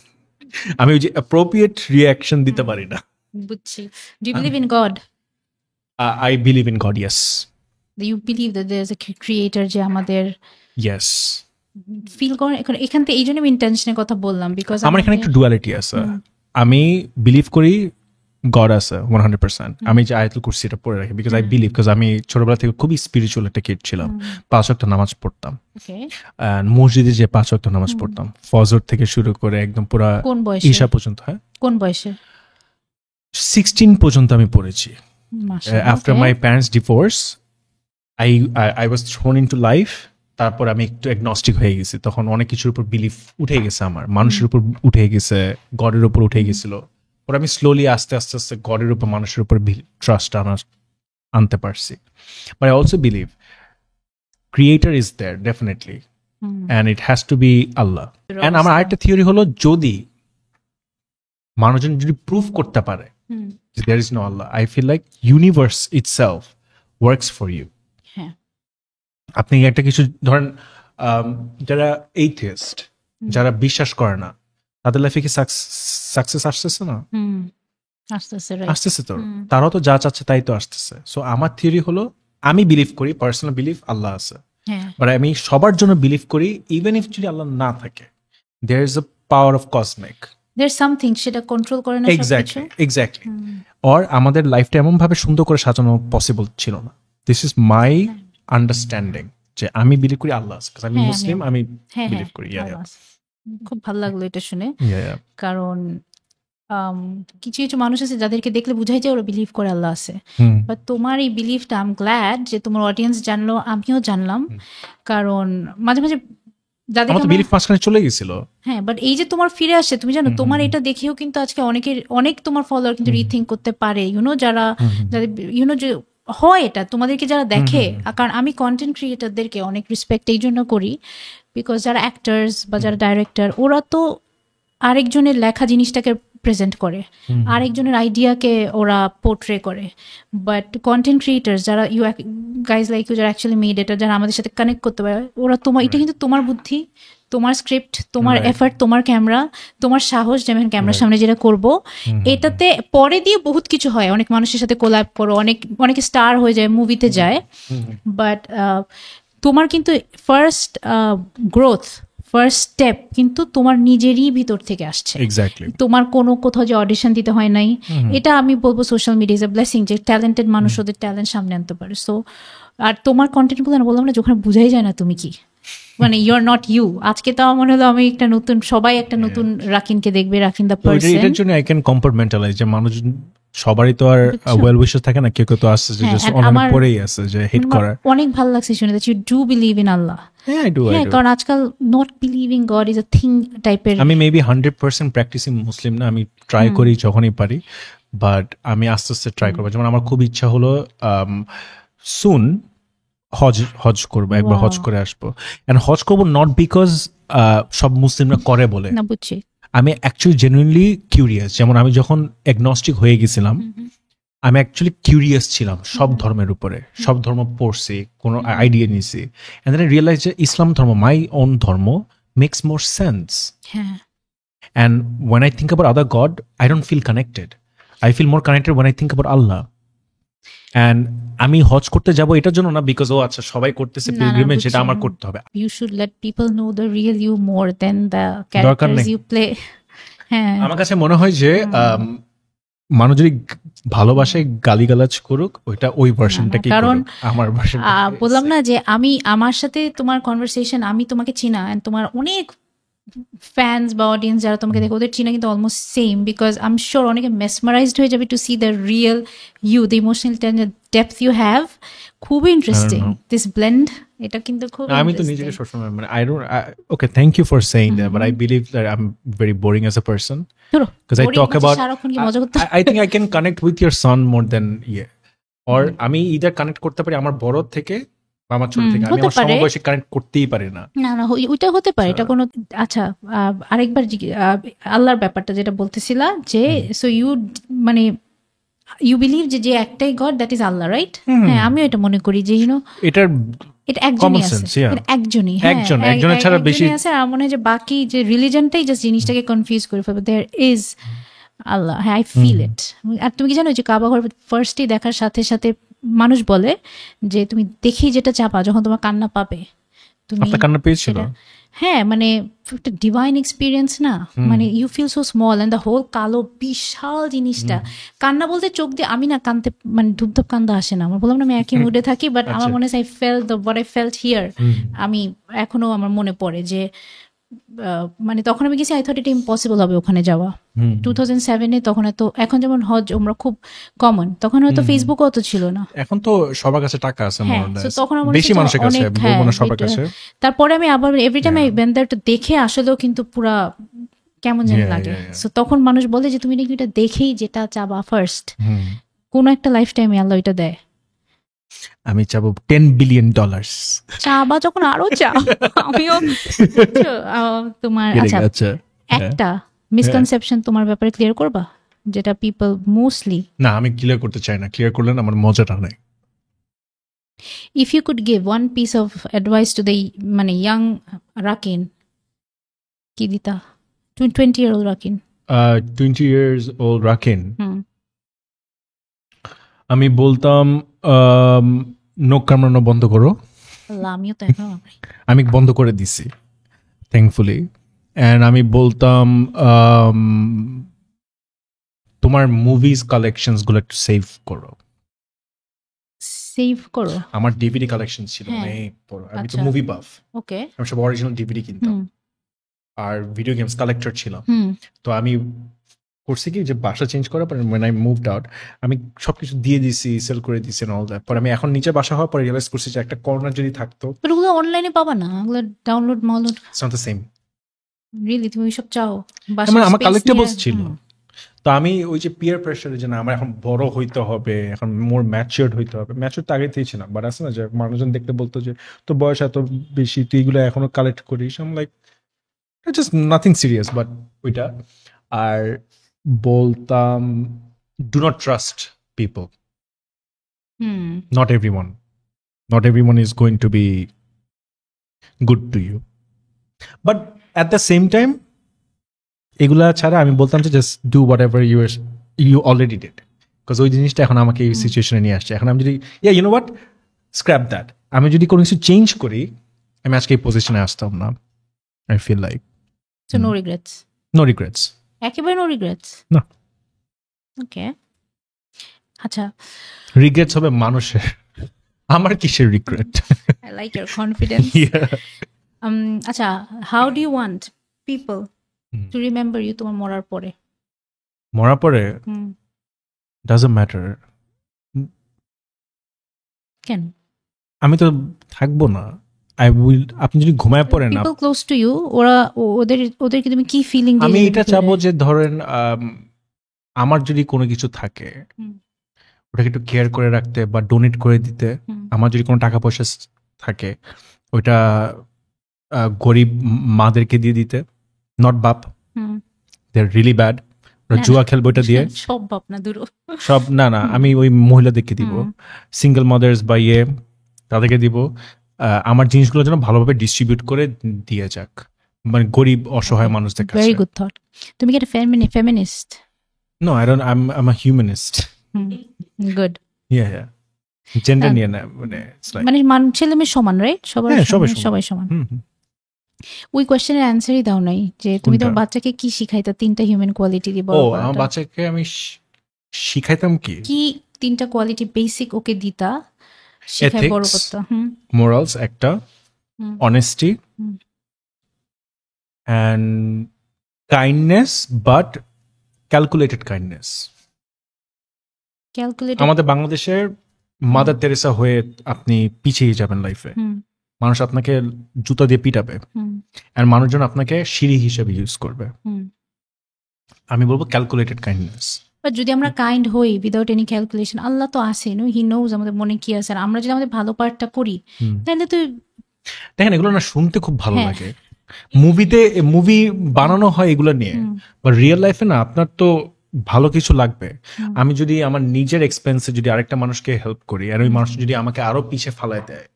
আমি ওই যে অ্যাপ্রোপ্রিয়েট রিয়াকশন দিতে পারি না। বুঝছি। Do you believe in God? I believe in God, yes. Do you believe that there is a creator যে আমাদের yes ফিল করে? এখান থেকে এই জন্য আমি ইন্টেনশনের কথা বললাম, বিকজ আমার এখানে একটা ডুয়ালিটি আছে। আমি বিলিভ করি গড আছে 100%। আমি যে আয়াতুল কুরসিটা পড়ে রাখি বিকজ আই বিলিভ, বিকজ আমি ছোটবেলা থেকে খুবই স্পিরিচুয়াল একটা কিড ছিলাম। 5 ওয়াক্ত নামাজ পড়তাম, মসজিদে যে 5 ওয়াক্ত নামাজ পড়তাম, ফজর থেকে শুরু করে একদম পুরো ঈশা পর্যন্ত। হ্যাঁ, কোন বয়সে? 16 পর্যন্ত আমি পড়েছি। After my parents' divorce, I was thrown into life. তারপর আমি একটু অ্যাগনস্টিক হয়ে গেছি, তখন অনেক কিছুর উপর বিলিফ উঠে গেছে, আমার মানুষের উপর উঠে গেছে, গডের উপর উঠে গেছিল। পরে আমি স্লোলি আস্তে আস্তে আস্তে গডের উপর মানুষের উপর ট্রাস্ট আনতে পারছি। But I also believe creator is there definitely, and it has to be Allah. And আমার আরেকটা থিওরি হলো, যদি মানুষজন যদি প্রুভ করতে পারে there is no Allah, I feel like universe itself works for you. আপনি একটা কিছু ধরেন, যারা এইথিস্ট, যারা বিশ্বাস করে না, তাদের লাইফে কি সাকসেস আসতেছে না? আসতেছে তো, তারাও তো যা চাচ্ছে তাই তো আসতেছে। সো আমার থিওরি হলো, আমি বিলিভ করি, পার্সোনাল বিলিভ আল্লাহ আছে, বাট আমি সবার জন্য বিলিভ করি ইভেন ইফ যদি আল্লাহ না থাকে, there is a power of cosmic, there's something সেটা কন্ট্রোল করে না। এক্স্যাক্টলি। আর আমাদের লাইফটা এমন ভাবে সুন্দর করে সাজানো পসিবল ছিল না। দিস ইজ মাই আন্ডারস্ট্যান্ডিং, যে আমি বিলিভ করি আল্লাহ, আমি মুসলিম, আমি বিলিভ করি। খুব ভালো লাগলো এটা শুনে, কারণ কিছু কিছু মানুষ আছে যাদেরকে দেখলে বুঝাই যায় ওরা বিলিভ করে আল্লাহ আছে, বাট তোমার এই বিলিভটা আই এম গ্ল্যাড যে তোমার অডিয়েন্স জানলো, আমিও জানলাম। কারণ মাঝে মাঝে চলে গেছিল, হ্যাঁ, বাট এই যে তোমার ফিরে আসছে, তুমি জানো তোমার এটা দেখেও কিন্তু আজকে অনেক তোমার ফলোয়ার কিন্তু রিথিঙ্ক করতে পারে, যারা যাদের যে হয় এটা তোমাদেরকে যারা দেখে, কারণ আমি কন্টেন্ট ক্রিয়েটারদেরকে অনেক রেসপেক্ট এই জন্য করি, বিকজ যারা অ্যাক্টার্স বা যারা ডাইরেক্টর, ওরা তো আরেকজনের লেখা জিনিসটাকে প্রেজেন্ট করে, আরেকজনের আইডিয়াকে ওরা পোর্ট্রে করে। বাট কন্টেন্ট ক্রিয়েটার্স যারা গাইজ লাইক ইউ, যারা অ্যাকচুয়ালি মেড এটা, যারা আমাদের সাথে কানেক্ট করতে পারে, ওরা তোমার এটা কিন্তু তোমার বুদ্ধি, তোমার স্ক্রিপ্ট, তোমার এফার্ট, তোমার ক্যামেরা, তোমার সাহস, যেমন ক্যামেরার সামনে যেটা করবো, এটাতে পরে দিয়ে বহুত কিছু হয়। অনেক মানুষের সাথে কোলাব করো, অনেকে স্টার হয়ে যায়, মুভিতে যায়, বাট তোমার কিন্তু ফার্স্ট গ্রোথ, ফার্স্ট স্টেপ কিন্তু তোমার নিজেরই ভিতর থেকে আসছে। এক্স্যাক্টলি, তোমার কোনো কোথাও যে অডিশন দিতে হয় নাই। এটা আমি বলবো social media is a blessing, যে ট্যালেন্টেড মানুষ ওদের ট্যালেন্ট সামনে আনতে পারে। সো আর তোমার কন্টেন্টগুলো বললাম না, যখন বোঝাই যায় না তুমি কি, মানে ইউ আর নট ইউ। আজকে তো মনে হলো আমি একটা নতুন, সবাই একটা নতুন রাকিনকে দেখবে, রাকিন দ্য পারসন। এটার জন্য আই ক্যান কম্পার্টমেন্টালাইজ যে মানুষ সবারই তো আর ওয়েল উইশার থাকে না, কেউ কেউ তো আসছে যে জাস্ট অনলাইনে পড়েই আছে যে হিট করার। অনেক ভালো লাগছে শুনে that you do believe in Allah. হ্যাঁ, কারণ আজকাল not believing God is a thing টাইপের। আমি মেবি 100% প্র্যাকটিসিং মুসলিম না, আমি ট্রাই করি যখনই পারি, বাট আমি আস্তে আস্তে ট্রাই করবো। যেমন আমার খুব ইচ্ছা হলো সুন হজ করবো, একবার হজ করে আসবো। এন্ড হজ করবো নট বিকজ সব মুসলিমরা করে বলে, না, বুঝছি, আমি অ্যাকচুয়ালি জেনুইনলি কিউরিয়াস। যেমন আমি যখন এগনস্টিক হয়ে গেছিলাম, আমি অ্যাকচুয়ালি কিউরিয়াস ছিলাম সব ধর্মের উপরে, সব ধর্ম পড়ছি, কোনো আইডিয়া নিছি, এন্ড দেন আই রিয়েলাইজ যে ইসলাম ধর্ম, মাই ওন ধর্ম, মেক্স মোর সেন্স। হ্যাঁ, and when I think about other god, I don't feel connected. I feel more connected when I think about Allah. And আমি হজ করতে যাব এটার জন্য না বিকজ ও আচ্ছা সবাই করতেছে পিলগ্রিমেজ, সেটা আমার করতে হবে। you should let people know the real you more than the দরকার characters নেই। you play. হ্যাঁ, আমার কাছে মনে হয় যে মানুষ যদি ভালোবাসে গালিগালাজ করুক, ওইটা ওই ভার্সনটা কি, কারণ আমার ভার্সন বললাম না যে আমি আমার সাথে তোমার কনভারসেশন, আমি তোমাকে চিনা, and তোমার অনেক ফ্যান্স বা অডিয়েন্স যারা তোমাকে দেখে, ওদের চিনা কিন্তু almost same, because I am sure অনেকে মেসমারাইজড হয়ে যাবে to see the real you, the emotional depth you have. খুবই ইন্টারেস্টিং দিস ব্লেন্ড, এটা কিন্তু খুব। আমি তো নিজেকে সবসময় মানে I don't, okay thank you for saying that, but I believe that I am very boring as a person, because I talk about, I think I can connect with your son more than or আমি either connect করতে পারি আমার বড় থেকে বা আমার ছোট থেকে, আমি আমার সমবয়সী কানেক্ট করতেই পারি না। না ওইটা হতে পারে, এটা কোনো। আচ্ছা, আরেকবার আল্লাহর ব্যাপারটা যেটা বলতেছিলা, যে সো ইউ মানে ইউ বিলিভ যে একটাই god, that is Allah, right? হ্যাঁ, আমিও এটা মনে করি যে এটার এটা একজনই আছে, একজনের ছাড়া বেশি আছে। আর মনে হয় যে বাকি যে রিলিজনটাই জাস্ট জিনিসটাকে কনফিউজ করে ফেলবে। দেয়ার ইজ আল্লাহ, হ্যাঁ, আই ফিল ইট। আর তুমি কি জানো যে কাবা ঘর ফার্স্টে দেখার সাথে সাথে মানুষ বলে যে তুমি দেখেই যেটা চাপা, যখন তোমার কান্না পাবে, তুমি কান্না পেয়েছিল। হ্যাঁ, মানে একটা ডিভাইন এক্সপিরিয়েন্স না, মানে you feel so small and the whole কালো বিশাল জিনিসটা। কান্না বলতে চোখ দিয়ে আমি না কানতে, মানে ধুপধুপ কান্দা আসে না আমার, বললাম না আমি একই মুডে থাকি, বাট আমার মনে হয় I felt the what I felt here. আমি এখনো আমার মনে পড়ে যে মানে তখন আমি গেছি, আই থট এটা ইম্পসিবল হবে ওখানে যাওয়া 2007-এ। তখন এত, এখন যেমন হজ ওমরা খুব কমন, তখন হয়তো ফেসবুক অত ছিল না, এখন তো সবার কাছে টাকা আছে, তখন বেশি মানুষের কাছে, সবার কাছে। তারপরে আমি আবার every time I went there, দেখে আসলেও কিন্তু পুরা কেমন যেন লাগে। সো তখন মানুষ বলে যে তুমি নাকি এটা দেখেই যেটা চাবা ফার্স্ট, কোনো একটা লাইফ টাইমে আল্লাহ এটা দেয়। আমি চাবো $10 billion চাবা, যখন আরো চাও। আমিও তোমার আচ্ছা একটা মিসকনসেপশন তোমার ব্যাপারে ক্লিয়ার করবা, যেটা পিপল মোস্টলি। না, আমি ক্লিয়ার করতে চাই না, ক্লিয়ার করলে আমার মজাটা নাই। If you could give one piece of advice to the মানে ইয়াং রাকিন, কি দিতা? 20-year-old Rakin, 20 years old Rakin, আমি বলতাম নোক কামড়ানো বন্ধ করো। আমিও তো এখন আমি বন্ধ করে দিছি থ্যাঙ্কফুলি। অ্যান্ড আমি বলতাম তোমার মুভিজ কালেকশনস গুলো একটু সেভ করো। সেভ করো? আমার ডিভিডি কালেকশন ছিল অনেক বড়, আমি তো মুভি বাফ। ওকে, আমি সব অরিজিনাল ডিভিডি কিনতাম, আর ভিডিও গেমস কালেক্টর ছিলাম। তো আমি করছি কি, যে বাসা চেঞ্জ করার পরে when I moved out, আমি সবকিছু দিয়ে দিছি, সেল করে দিছি and all that। পরে আমি এখন নিচে বাসা হওয়ার পরে রিয়েলাইজ করছি যে একটা কর্নার যদি থাকতো। তো ওগুলো অনলাইনে পাবা না, ওগুলো ডাউনলোড মাউনলোড, it's not the same. Really তুমি সব চাও? বাসা আমার কালেক্টেবলস ছিল, তো আমি ওই যে পিয়ার প্রেশারে যে না আমার এখন বড় হইতে হবে, এখন মোর ম্যাচিওর্ড হইতে হবে, ম্যাচিওর তো আগে থেকেই ছিলাম, বাট আছে না যে মানুষজন দেখতে বলতো যে তোর বয়স এত বেশি, তুই এগুলো এখনো কালেক্ট করিস, um like just nothing serious, but ওইটা। আর বলতাম do not trust people, hmm not everyone is going to be good to you, but at the same time এগুলা ছাড়া আমি বলতাম যে just do whatever you already did, because ওই জিনিসটা এখন আমাকে এই সিচুয়েশনে নিয়ে আসছে। এখন আমি যদি you know what, scrap that, আমি যদি কোনো কিছু চেঞ্জ করি আমি আজকে এই পজিশনে আসতাম না। I feel like so no regrets, no regrets, একেবারে নো রিগ্রেটস। না। ওকে, আচ্ছা, রিগ্রেটস হবে মানুষের, আমার কিসের regret? I like your confidence. আচ্ছা, how do you want people to remember you তোমার মরার পরে? মরার পরে ডাজন্ট ম্যাটার, কেন? আমি তো থাকবো না। আই উইল, আপনি যদি ঘুমায় পড়েন না, পিপল ক্লোজ টু ইউ, ওদেরকে তুমি কি ফিলিং? আমি এটা চাবো যে ধরেন আমার যদি কোনো কিছু থাকে ওটাকে একটু কেয়ার করে রাখতে বা ডোনেট করে দিতে। আমার যদি কোনো টাকা পয়সা থাকে ওইটা গরিব মাদেরকে দিয়ে দিতে, নট বাপ, দে আর রিয়েলি ব্যাড, জুয়া খেলবো এটা দিয়ে। সব বাপ না, দূর সব না, আমি ওই মহিলাদেরকে দিব, সিঙ্গেল মাদার্স বা তাদেরকে দিব। আমার জিনিসগুলো যেন ভালোভাবে ডিস্ট্রিবিউট করে দিয়ে যাক, মানে গরিব অসহায় মানুষদের কাছে। Very good thought. তুমি কি একটা feminist? No, I don't, I am a humanist. Good. Yeah gender নিয়ে না, মানে ছেলে মেয়ে সমান, রাইট? সবাই সমান। ওই কোয়েশ্চেনের অ্যান্সারই দাও নাই যে তুমি তোমার বাচ্চাকে কি শিখাইতা, 3টা হিউম্যান কোয়ালিটি দিয়ে বড় করাটা। আমার বাচ্চাকে আমি শিখাইতাম কি 3টা কোয়ালিটি বেসিক ওকে দিতা, শিখাই বড় করতা। মোরালস একটা, honesty and kindness, but calculated kindness. আমাদের বাংলাদেশের মাদার তেরেসা হয়ে আপনি পিছিয়ে যাবেন লাইফে, মানুষ আপনাকে জুতা দিয়ে পিটাবে আর মানুষজন আপনাকে সিঁড়ি হিসেবে ইউজ করবে। আমি বলবো ক্যালকুলেটেড কাইন্ডনেস। যদি আমরা কাইন্ড হই উইদাউট এনি ক্যালকুলেশন, আল্লাহ তো আছে, নো, হি নোজ আমাদের মনে কি আছে, আর আমরা যদি আমাদের ভালো পার্টটা করি তাহলে তো দেখেন এগুলো না শুনতে খুব ভালো লাগে, মুভি বানানো হয় এগুলো নিয়ে, বাট রিয়েল লাইফে না আপনার তো ভালো কিছু লাগবে। আমি যদি আমার নিজের এক্সপেন্সে যদি আরেকটা মানুষকে হেল্প করি আর ওই মানুষ যদি আমাকে আরো পিছে ফালায় দেয়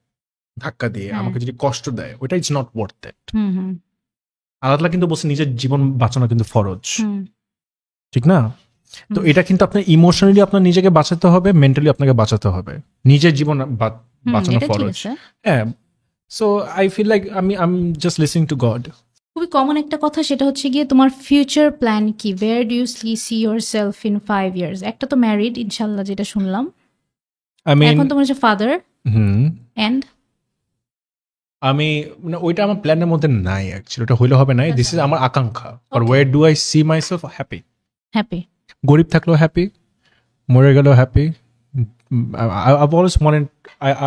ধাক্কা দিয়ে, আমাকে যদি কষ্ট দেয়, ওইটা ইটস নট ওয়ার্থ ইট। আল্লাহ কিন্তু বলছে নিজের জীবন বাঁচানো কিন্তু ফরজ, ঠিক না? তো এটা কিন্তু আপনার ইমোশনালি আপনার নিজেকে বাঁচাতে হবে, মেন্টালি আপনাকে বাঁচাতে হবে, নিজের জীবন বাঁচানো ফরজ। হ্যাঁ, so I feel like I just listening to God. খুবই কমন একটা কথা, সেটা হচ্ছে গিয়ে তোমার ফিউচার প্ল্যান কি? Where do you see yourself in 5 years? একটা তো ম্যারিড ইনশাআল্লাহ, যেটা শুনলাম। এখন তোমার হচ্ছে ফাদার, এন্ড আমি ওইটা আমার প্ল্যানের মধ্যে নাই অ্যাকচুয়ালি, ওটা হইলে হবে না। দিস ইজ আমার আকাঙ্ক্ষা। আর where do I see myself? Happy. গরিব থাকলেও হ্যাপি, মরে গেলেও happy.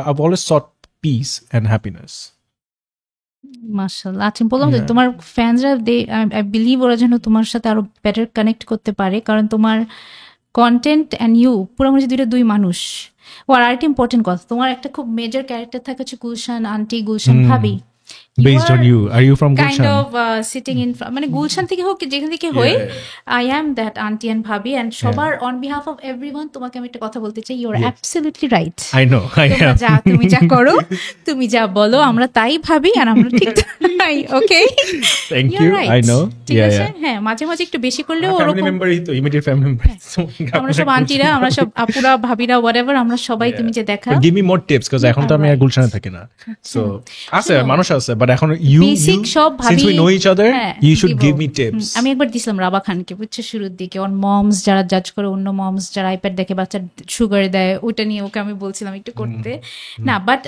I've always sought peace and happiness. মাশাআল্লাহ। আচ্ছা, বললাম তো তোমার ফ্যানসরা, আই বিলিভ ওরা যেন তোমার সাথে আরো বেটার কানেক্ট করতে পারে, কারণ তোমার কন্টেন্ট অ্যান্ড ইউ পুরোপুরি দুই মানুষ। আর আরেকটা ইম্পর্টেন্ট কথা, তোমার একটা খুব মেজর ক্যারেক্টার থাকে হচ্ছে গুলশান আন্টি, গুলশান ভাবি। Based on you, are you from Gulshan? Kind of sitting in মানে গুলশান থেকে হোক, যেখান থেকে হই, I am that auntie and bhabhi, and সবার on behalf of everyone তোমাকে আমি একটা কথা বলতে চাই, you are absolutely right. I know, তুমি যা করো, তুমি যা বলো, আমরা তাই ভাবি আর আমরা ঠিক তাই। ওকে, thank you, I know. ঠিক আছে। হ্যাঁ, মাঝে মাঝে একটু বেশি করলেও ওরকম family member ই তো, immediate family member। আমরা সব আন্টিরা, আমরা সব আপুরা, ভাবিরা, whatever, আমরা সবাই তুমি যে দেখা। Give me more tips, because এখন তো আমি আর গুলশানে থাকি না, so আছে মানুষ আছে, but এখন since we know each other, you should give me tips. আমি একবার দিছিলাম রাবা খানকে, বুঝছো, শুরুর দিকে, অন মমস যারা জাজ করে, অন্য মমস যারা আইপ্যাড দেখে বাচ্চা সুগার দেয়, ওটা নিয়ে ওকে আমি বলছিলাম একটু করতে না, বাট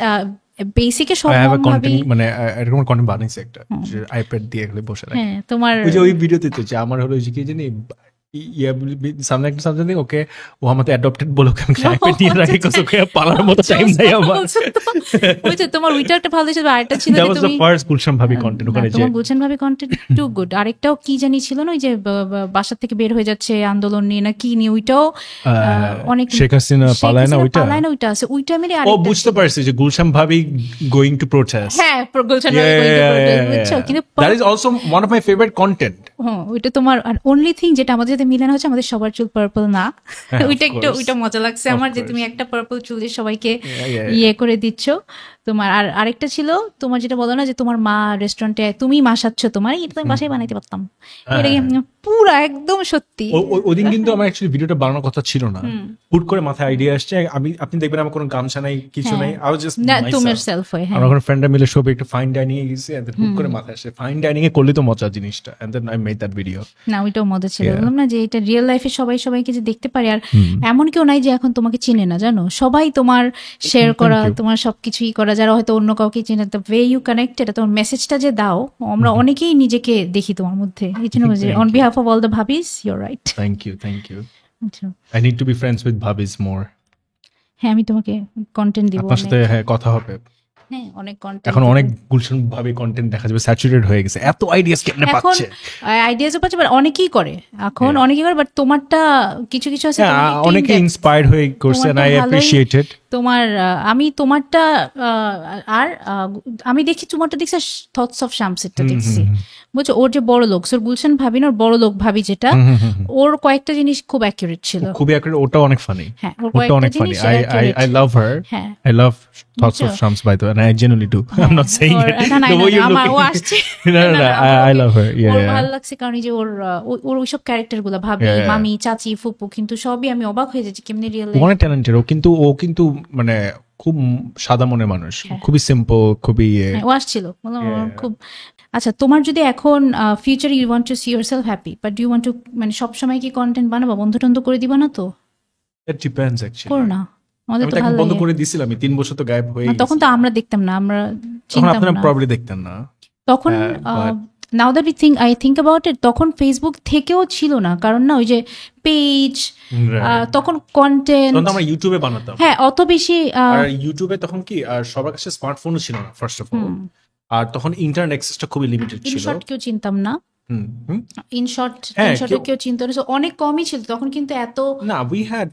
বেসিকে সব ভাবি মানে এরকম কন্টেন্ট বানাইছে একটা যে আইপ্যাড দিয়ে বসে রাখে। হ্যাঁ, তোমার ওই যে ওই ভিডিওতে তো যে আমার হলো যে কি জানি সামথিং ওকে ও আমাদের অ্যাডপ্টেড বলো আমি আইপ্যাড নিয়ে রাখি কজ ওকে পালার মতো টাইম নাই আমার ওই যে তোমার ওইটা একটা ভালো ছিল, আরেকটা ছিল দ্যাট যে ওয়াজ দ্য তুমি ফার্স্ট গুলশান ভাবি কন্টেন্ট ওখানে যে তোমার গুলশান ভাবে কন্টেন্ট টু গুড। আরেকটাও কি জানি ছিল না ওই যে বাসা থেকে বের হয়ে যাচ্ছে আন্দোলন নিয়ে না কি নিয়ে, ওইটাও অনেক শেখ হাসিনা পালায় না ওইটা পালায় না ওইটা আছে ওই টাইমের ও বুঝতে পারছি যে গুলশান ভাবি গোয়িং টু প্রোটেস্ট হ্যাঁ গুলশান ভাবে going to protest, বুঝছো? কিন্তু that is also one of my favourite content হ্যাঁ ওইটা তোমার অনলি থিং যেটা আমাদের সাথে মিলে না হচ্ছে আমাদের সবার চুল পার্পল না, ওইটা একটু ওইটা মজা লাগছে আমার যে তুমি একটা পার্পল চুল দিয়ে সবাইকে ইয়ে করে দিচ্ছ তোমার। আর আরেকটা ছিল তোমার যেটা বলো না যে তোমার মা রেস্টুরেন্টে তুমি মাসাচ্ছ, তোমার এটা তুমি বাসায় বানাইতে পারতাম, এটা পুরা একদম সত্যি। ওদিন কিন্তু আমার অ্যাকচুয়ালি ভিডিওটা বানানোর কথা ছিল না, হুট করে মাথায় আইডিয়া আসছে। আপনি দেখবেন আমার কোনো গামছা নাই কিছু নাই, আই ওয়াজ জাস্ট তোমার সেলফ হয়। আমরা কোনো ফ্রেন্ডরা মিলে সব একটু ফাইন ডাইনিং এ গেছি, এন্ড হুট করে মাথায় আসে ফাইন ডাইনিং এ করলে তো মজা জিনিসটা, and then I made that video. না ওইটাও মজা ছিল, বললাম না যে এটা রিয়েল লাইফে সবাই সবাইকে যে দেখতে পারে। আর এমন কেউ নাই যে এখন তোমাকে চিনে না, জানো সবাই তোমার শেয়ার করা তোমার সবকিছুই করা, যারা হয়তো অন্য কাউকে চিনে, দ্য ওয়ে ইউ কানেক্ট, এটা তোমার মেসেজটা যে দাও, আমরা অনেকেই নিজেকে দেখি তোমার মধ্যে। এই জন্য on behalf of all the ভাবিস you're right. Thank you I need to be friends with ভাবিস মোর। হ্যাঁ আমি তোমাকে কন্টেন্ট দিব, আপনার সাথে হ্যাঁ কথা হবে। হ্যাঁ অনেক কন্টেন্ট, এখন অনেক গুলশান ভাবে কন্টেন্ট দেখা যাবে, স্যাচুরেটেড হয়ে গেছে, এত আইডিয়াস কেমনে পাচ্ছে। আইডিয়াস পাচ্ছে বাট অনেকেই করে এখন, অনেকেই করে, বাট তোমারটা কিছু কিছু আছে অনেকে ইন্সপায়ার্ড হয়ে করছে, আই অ্যাপ্রিশিয়েট ইট। তোমার আমি তোমারটা আর আমি দেখি তোমারটা দেখছি থটস অফ শামসেরটা দেখছি, বুঝছো? ওর যে বড় লোক, ওর গুলশান ভাবি না, ওর বড় লোক ভাবি যেটা, ওর কয়েকটা জিনিস খুব অ্যাকুরেট ছিল, খুবই অ্যাকুরেট, ওটা অনেক ফানি। হ্যাঁ ওটা অনেক funny, I love her, I love thoughts of Shams by the way, and I genuinely do. I'm not saying it the way you're looking. ও আসছে no, I love her. ওর ভালো লাগছে কারণ এই যে ওর ওইসব ক্যারেক্টার গুলা, ভাবি মামি চাচি ফুপু, কিন্তু সবই আমি অবাক হয়ে যাচ্ছি কেমনি রিয়েল লাইফ। অনেক ট্যালেন্টেড ও কিন্তু মানে খুব সাদা মনের মানুষ, খুবই সিম্পল, খুবই ও আসছিল খুব। আচ্ছা তোমার যদি এখন future you want to see yourself happy, but you want to মানে সবসময় কি কন্টেন্ট বানাবো, বন্ধু টন্ধু করে দিবা না তো? It depends actually. করো না, আমাদের তো ভালো বন্ধ করে দিছিলাম, আমি 3 বছর তো গায়েব হয়ে গেছি। তখন তো আমরা দেখতাম না, আমরা তখন আপনারা প্রবাবলি দেখতেন না তখন। Now that I think about it, তখন ফেসবুক থেকেও ছিল না, কারণ না ওই যে পেজ, তখন কন্টেন্ট তখন আমরা ইউটিউবে বানাতাম। হ্যাঁ অত বেশি, আর ইউটিউবে তখন কি আর সবার কাছে স্মার্টফোনও ছিল না ফার্স্ট অফ অল, আর তখন ইন্টারনেট অ্যাক্সেসটা খুবই লিমিটেড ছিল। ইনশর্ট কেউ চিনতাম না, ইনশর্ট কেউ চিনতো না, অনেক কমই ছিল তখন, কিন্তু এত না উই হ্যাড।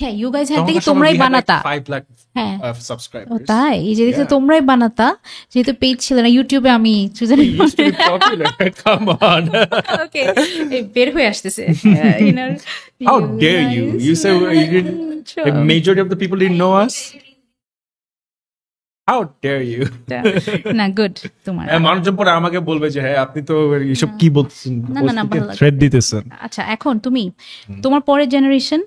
হ্যাঁ ইউ গাইজ হ্যাড দেখি তোমরাই বানাতা, 5 লাখ হ্যাঁ সাবস্ক্রাইবার্স। তাই এই যে দেখি তোমরাই বানাতা, যেহেতু পেজ ছিল না ইউটিউবে। আমি ওকে বের হয়ে আসতেছে, how dare you say the majority of the people didn't know us, how dare you। না গুড, তোমার মানুষজন পরে আমাকে বলবে যে হ্যাঁ আপনি তো এইসব কি বলছেন, থ্রেড দিতেছেন। আচ্ছা এখন তুমি তোমার পরের জেনারেশন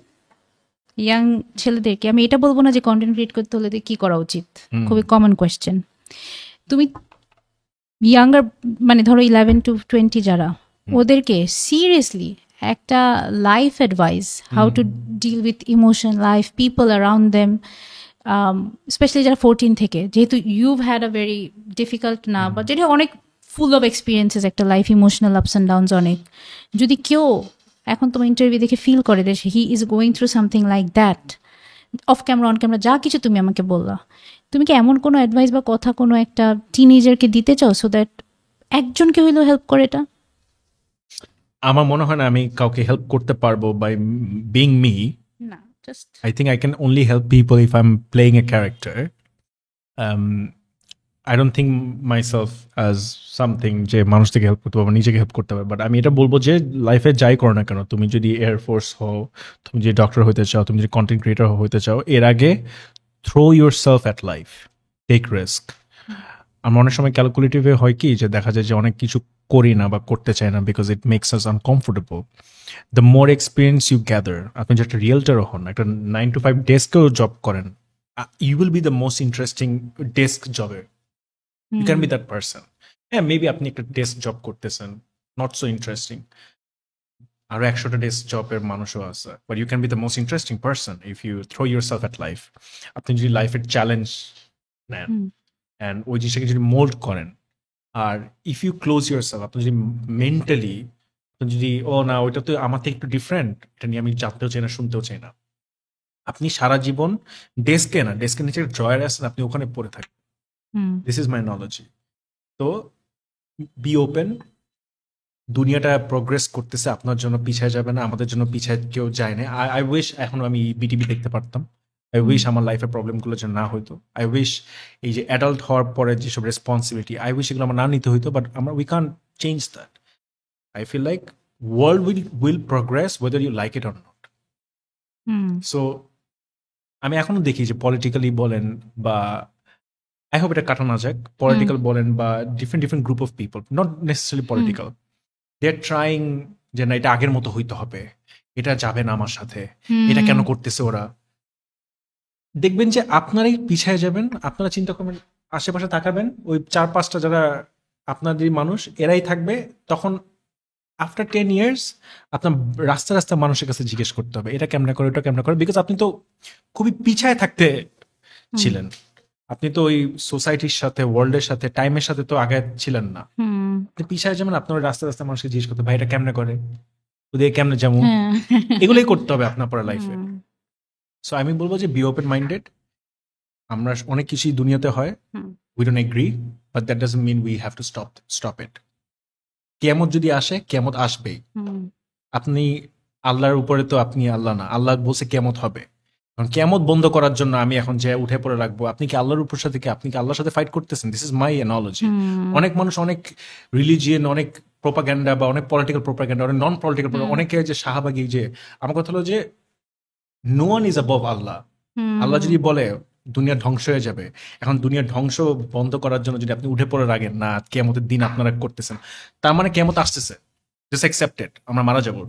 ইয়াং ছেলেদেরকে, আমি এটা বলবো না যে কন্টেন্ট ক্রিয়েট করতে হলে কি করা উচিত, খুবই কমন কোয়েশ্চেন। তুমি ইয়াঙ্গার মানে ধরো 11 to 20 যারা, ওদেরকে সিরিয়াসলি একটা life advice, how to deal with emotion, life, people around them, specially যারা 14 থেকে, যেহেতু you've had a very difficult না, বা যেটা অনেক ফুল অফ এক্সপিরিয়েন্সেস একটা life, emotional ups and downs অনেক, যদি কেউ এখন তোমার ইন্টারভিউ দেখে ফিল করে যে he is going through something like that, of camera on camera যা কিছু তুমি আমাকে বললা, তুমি কি এমন কোনো অ্যাডভাইস বা কথা কোনো একটা টিনেজারকে দিতে চাও সো দ্যাট একজনকে হইলেও হেল্প করে? এটা আমার মনে হয় না আমি কাউকে হেল্প করতে পারবো বাই বিং মি। না, just I think I can only help people if I'm playing a character. I don't think myself as something যে মানুষ থেকে হেল্প করতে পারবো, নিজেকে হেল্প করতে পারবো। বাট আমি এটা বলবো যে লাইফে যাই করো না কেন, তুমি যদি এয়ারফোর্স হও, তুমি যদি ডক্টর হইতে চাও, তুমি যদি কন্টেন্ট ক্রিয়েটর হইতে চাও, এর আগে throw yourself at life, take risk. আমার অনেক সময় ক্যালকুলেটিভে হয় কি যে দেখা যায় যে অনেক কিছু করি না বা করতে চাই না because it makes us uncomfortable. The more experience you gather, আপনি যে একটা রিয়েলটারও হন, একটা 9 to 5 ডেস্কেও জব করেন, you will be the most interesting desk জবে। You can be that person. Yeah, maybe আপনি একটা ডেস্ক জব করতেছেন, not so interesting, আরো 100টা ডেস্ক জবের মানুষও আছে, but you can be the most interesting person if you throw yourself at life. আপনি যদি লাইফের চ্যালেঞ্জ নেন and ওই জিনিসটাকে যদি মোল্ড করেন, আর ইফ ইউ ক্লোজ yourself, আপনি যদি মেন্টালি তো যদি ও না ওইটা তো আমার থেকে একটু ডিফারেন্ট, এটা নিয়ে আমি জানতেও চাই না, শুনতেও চাই না। আপনি সারা জীবন ডেস্কের নিচে ড্রয়ার আছেন, আপনি ওখানে পড়ে থাকেন। Hmm this is my knowledge. তো বি ওপেন, দুনিয়াটা প্রোগ্রেস করতেছে, আপনার জন্য পিছায় যাবে না, আমাদের জন্য পিছায় কেউ যায় না। আই উইশ এখন আমি বিটিভি দেখতে পারতাম। আই উইশ আমার লাইফের প্রবলেমগুলো যেন না হইতো। আই উইশ এই যে অ্যাডাল্ট হওয়ার পরে যেসব রেসপন্সিবিলিটি, আই উইশ এগুলো আমার না নিতে হইতো, বাট আমরা we can't change that. I feel like world will progress whether you like it or not. Hmm so আমি এখনো দেখি যে পলিটিক্যালি বলেন বা আই হোপ এটা কাটা না যাক, পলিটিক্যাল বলেন বা different group of people, not necessary political, they are trying যে না এটা আগের মতো হইতে হবে, এটা যাবে না আমার সাথে, এটা কেন করতেছে ওরা। দেখবেন যে আপনারাই পিছিয়ে যাবেন। আপনারা চিন্তা করবেন, আশেপাশে তাকাবেন, ওই 4-5টা যারা আপনাদেরই মানুষ এরাই থাকবে। তখন আফটার 10 ইয়ার্স আপনার রাস্তা রাস্তা মানুষের কাছে জিজ্ঞেস করতে হবে এটা কেমনে করে, ওটা কেমনে করে, বিকজ আপনি তো খুবই পিছায় থাকতে ছিলেন। আপনি তো ওই সোসাইটির সাথে, ওয়ার্ল্ডের সাথে, টাইমের সাথে তো আগে ছিলেন না। আপনি পিছায় যাবেন, আপনার রাস্তা রাস্তা মানুষকে জিজ্ঞেস করতে, ভাই এটা কেমনে করে, ওদের কেমনে যেমন, এগুলোই করতে হবে আপনার পরে লাইফে। সো আমি বলবো যে বি ওপেন মাইন্ডেড। আমরা অনেক কিছুই দুনিয়াতে হয়, we don't agree, but that doesn't mean we have to stop it. কিয়ামত যদি আসে, কিয়ামত আসবেই। আপনি আল্লাহর উপরে তো আপনি আল্লাহ না, আল্লাহ বলছে কিয়ামত হবে। কারণ কিয়ামত বন্ধ করার জন্য আমি এখন যে উঠে পড়ে রাখবো, আপনি কি আল্লাহর উপর সাথে, আপনি কি আল্লাহর সাথে ফাইট করতেছেন? This is my analogy. অনেক মানুষ অনেক রিলিজিয়ন, অনেক প্রোপাগ্যান্ডা বা অনেক পলিটিক্যাল প্রোপাগ্যান্ডা, অনেক নন পলিটিক্যাল, অনেকে যে শাহবাগী, যে আমার কথা হলো যে নো ওয়ান ইজ অ্যাবভ আল্লাহ। আল্লাহ যদি বলে দুনিয়া ধ্বংস হয়ে যাবে, এখন দুনিয়ার ধ্বংস বন্ধ করার জন্য যদি আপনি উঠে পড়ে রাখেন না, কিয়ামতের দিন আপনারা করতেছেন, তার মানে কিয়ামত আসতেছে, জাস্ট অ্যাকসেপ্টেড, আমরা মারা যাবো,